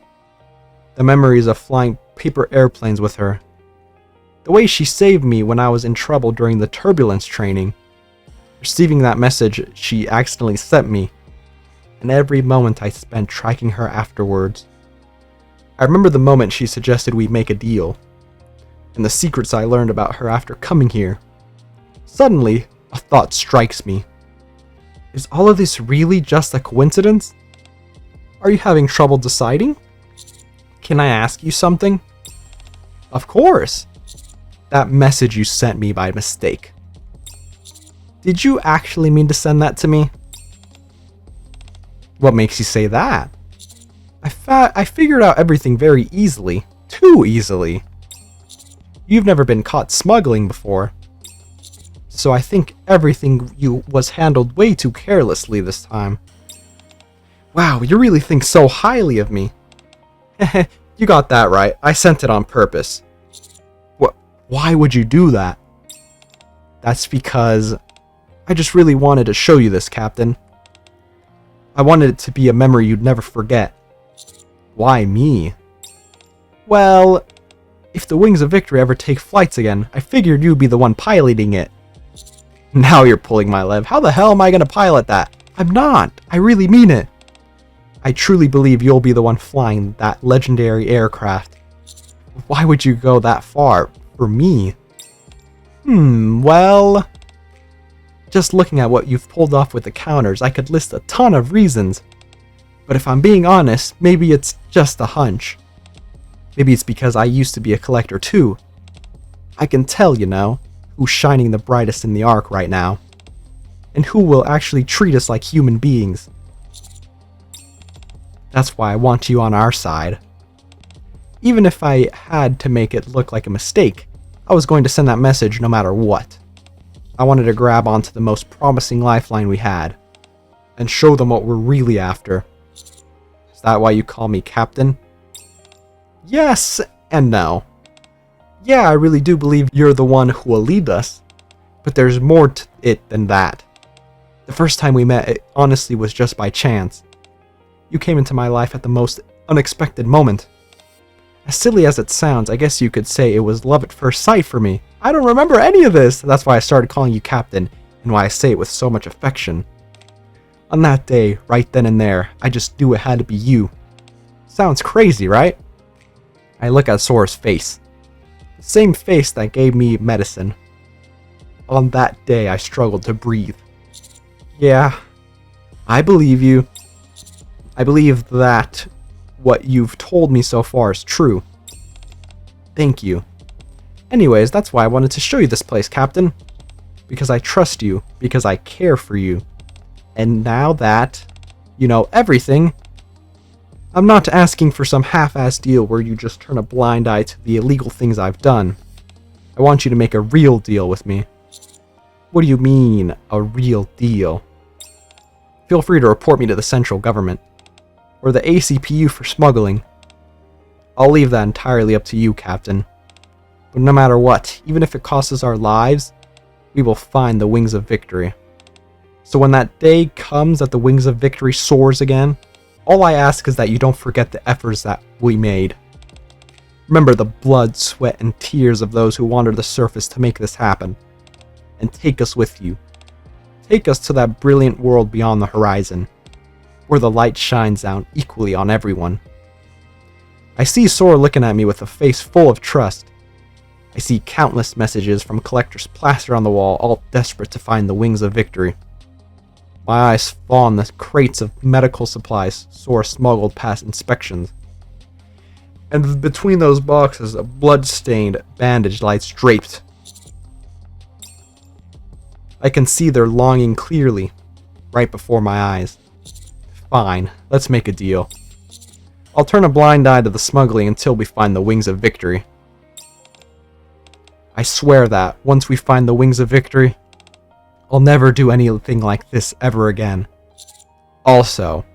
The memories of flying paper airplanes with her. The way she saved me when I was in trouble during the turbulence training. Receiving that message she accidentally sent me. And every moment I spent tracking her afterwards. I remember the moment she suggested we make a deal. And the secrets I learned about her after coming here. Suddenly, a thought strikes me. Is all of this really just a coincidence? Are you having trouble deciding? Can I ask you something? Of course. That message you sent me by mistake. Did you actually mean to send that to me? What makes you say that? I figured out everything very easily. Too easily. You've never been caught smuggling before. So I think everything was handled way too carelessly this time. Wow, you really think so highly of me. You got that right. I sent it on purpose. What? Why would you do that? That's because I just really wanted to show you this, Captain. I wanted it to be a memory you'd never forget. Why me? Well, if the Wings of Victory ever take flights again, I figured you'd be the one piloting it. Now you're pulling my leg. How the hell am I going to pilot that? I'm not. I really mean it. I truly believe you'll be the one flying that legendary aircraft. Why would you go that far? For me? Well... Just looking at what you've pulled off with the counters, I could list a ton of reasons. But if I'm being honest, maybe it's just a hunch. Maybe it's because I used to be a collector too. I can tell, you know, who's shining the brightest in the Ark right now. And who will actually treat us like human beings. That's why I want you on our side. Even if I had to make it look like a mistake, I was going to send that message no matter what. I wanted to grab onto the most promising lifeline we had, and show them what we're really after. Is that why you call me Captain? Yes and no. Yeah, I really do believe you're the one who will lead us, but there's more to it than that. The first time we met, it honestly was just by chance. You came into my life at the most unexpected moment. As silly as it sounds, I guess you could say it was love at first sight for me. I don't remember any of this. That's why I started calling you Captain, and why I say it with so much affection. On that day, right then and there, I just knew it had to be you. Sounds crazy, right? I look at Sora's face. The same face that gave me medicine. On that day, I struggled to breathe. Yeah, I believe you. I believe that what you've told me so far is true. Thank you. Anyways, that's why I wanted to show you this place, Captain. Because I trust you, because I care for you. And now that you know everything, I'm not asking for some half-assed deal where you just turn a blind eye to the illegal things I've done. I want you to make a real deal with me. What do you mean, a real deal? Feel free to report me to the central government, or the ACPU for smuggling. I'll leave that entirely up to you, Captain. But no matter what, even if it costs us our lives, we will find the Wings of Victory. So when that day comes that the Wings of Victory soars again, all I ask is that you don't forget the efforts that we made. Remember the blood, sweat, and tears of those who wandered the surface to make this happen. And take us with you. Take us to that brilliant world beyond the horizon, where the light shines down equally on everyone. I see Sora looking at me with a face full of trust. I see countless messages from collectors plastered on the wall, all desperate to find the wings of victory. My eyes fall on the crates of medical supplies Sora smuggled past inspections. And between those boxes, a blood-stained bandage lies draped. I can see their longing clearly, right before my eyes. Fine, let's make a deal. I'll turn a blind eye to the smuggling until we find the wings of victory. I swear that, once we find the wings of victory, I'll never do anything like this ever again. Also,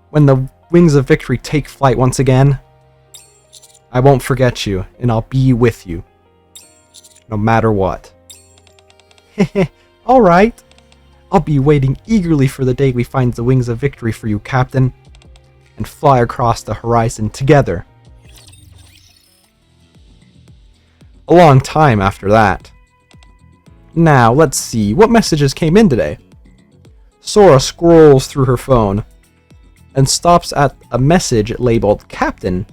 when the wings of victory take flight once again, I won't forget you, and I'll be with you. No matter what. Heh, alright. I'll be waiting eagerly for the day we find the wings of victory for you, Captain, and fly across the horizon together. A long time after that. Now, let's see, what messages came in today? Sora scrolls through her phone and stops at a message labeled Captain.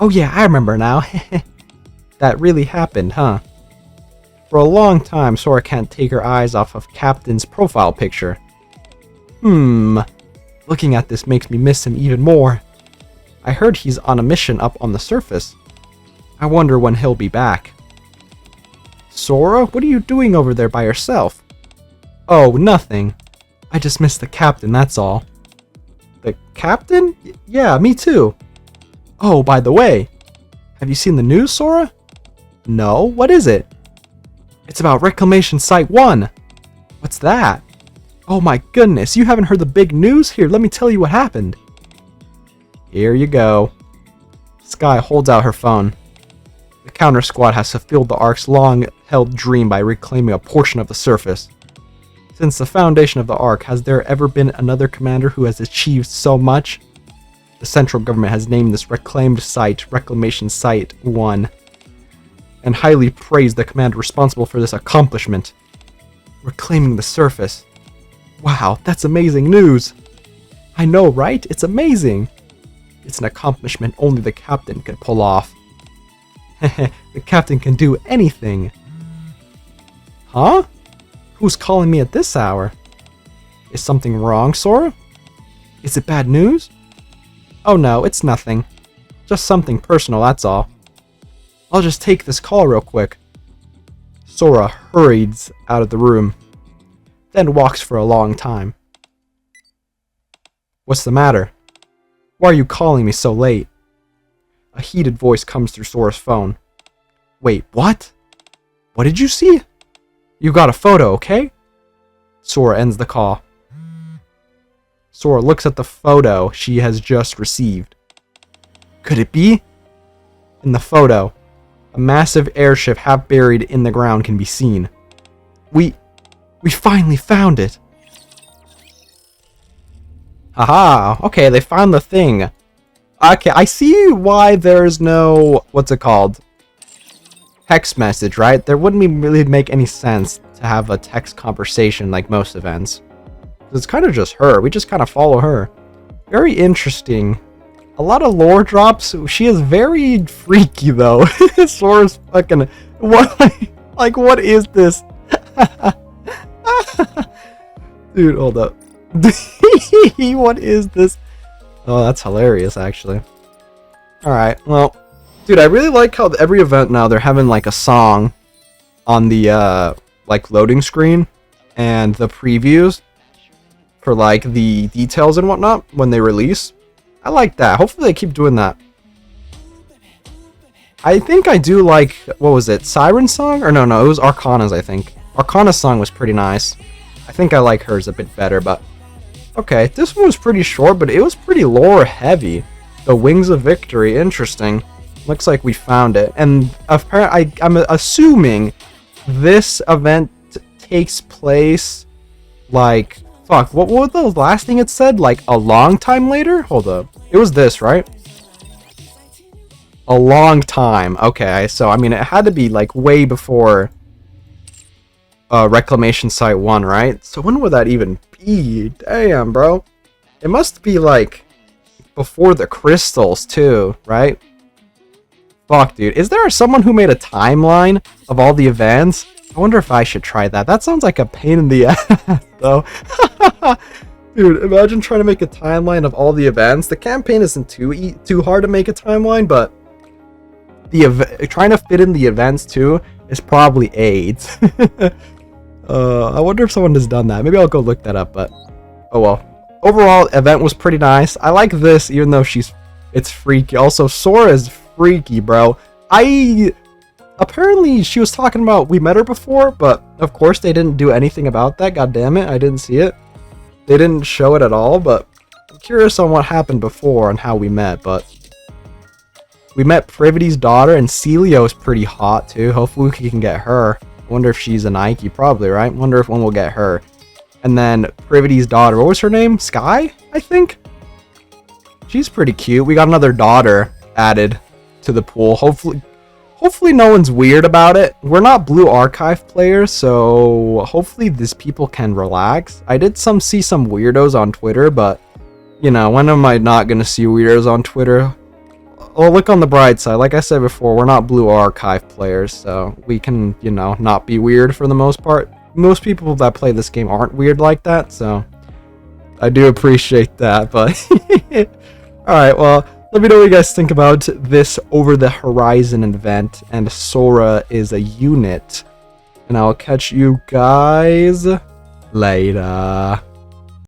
Oh yeah, I remember now. That really happened, huh? For a long time, Sora can't take her eyes off of Captain's profile picture. Looking at this makes me miss him even more. I heard he's on a mission up on the surface. I wonder when he'll be back. Sora, what are you doing over there by yourself? Oh, nothing. I just missed the Captain, that's all. The Captain? Yeah, me too. Oh, by the way, have you seen the news, Sora? No, what is it? It's about Reclamation Site 1. What's that? Oh my goodness, you haven't heard the big news? Here, let me tell you what happened. Here you go. Sky holds out her phone. The Counter Squad has fulfilled the Ark's long-held dream by reclaiming a portion of the surface. Since the foundation of the Ark, has there ever been another commander who has achieved so much? The central government has named this reclaimed site Reclamation Site 1, and highly praised the commander responsible for this accomplishment. Reclaiming the surface. Wow, that's amazing news! I know, right? It's amazing! It's an accomplishment only the captain could pull off. The captain can do anything. Huh? Who's calling me at this hour? Is something wrong, Sora? Is it bad news? Oh no, it's nothing. Just something personal, that's all. I'll just take this call real quick. Sora hurries out of the room, then walks for a long time. What's the matter? Why are you calling me so late? A heated voice comes through Sora's phone. Wait, what? What did you see? You got a photo, okay? Sora ends the call. Sora looks at the photo she has just received. Could it be? In the photo, a massive airship half buried in the ground can be seen. We finally found it! Haha, okay, they found the thing. Okay, I see why there's no, what's it called? Text message, right? There wouldn't really make any sense to have a text conversation like most events. It's kind of just her. We just kind of follow her. Very interesting. A lot of lore drops. She is very freaky though. Sora's fucking what? Like what is this? Dude, hold up. What is this? Oh, that's hilarious, actually. Alright, well, dude, I really like how every event now they're having like a song on the like loading screen and the previews for like the details and whatnot when they release. I like that. Hopefully they keep doing that. I think I do like, what was it, Siren's song? Or no, it was Arcana's, I think. Arcana's song was pretty nice. I think I like hers a bit better, but okay, this one was pretty short, but it was pretty lore heavy. The Wings of Victory, interesting. Looks like we found it. And apparently, I'm assuming this event takes place, like, fuck, what was the last thing it said? Like, a long time later? Hold up. It was this, right? A long time. Okay, so, I mean, it had to be, like, way before Reclamation Site 1, right? So when would that even be? Damn, bro. It must be, like, before the crystals too, right? Fuck, dude. Is there someone who made a timeline of all the events? I wonder if I should try that. That sounds like a pain in the ass, though. Dude, imagine trying to make a timeline of all the events. The campaign isn't too hard to make a timeline, but trying to fit in the events too is probably AIDS. I wonder if someone has done that. Maybe I'll go look that up, but oh well. Overall, event was pretty nice. I like this, even though it's freaky. Also, Sora is freaky, bro. Apparently she was talking about we met her before, but of course they didn't do anything about that. God damn it, I didn't see it. They didn't show it at all, but I'm curious on what happened before and how we met, but we met Privity's daughter, and Celio's pretty hot too. Hopefully we can get her. I wonder if she's a Nikke, probably, right? Wonder if one will get her. And then Privity's daughter, what was her name? Sky, I think? She's pretty cute. We got another daughter added to the pool. Hopefully no one's weird about it. We're not Blue Archive players, so hopefully these people can relax. I did see some weirdos on Twitter, but you know, when am I not gonna see weirdos on Twitter? Oh, look on the bright side. Like I said before, we're not Blue Archive players, so we can, you know, not be weird for the most part. Most people that play this game aren't weird like that, so I do appreciate that, but alright, well, let me know what you guys think about this Over the Horizon event, and Sora is a unit, and I'll catch you guys later.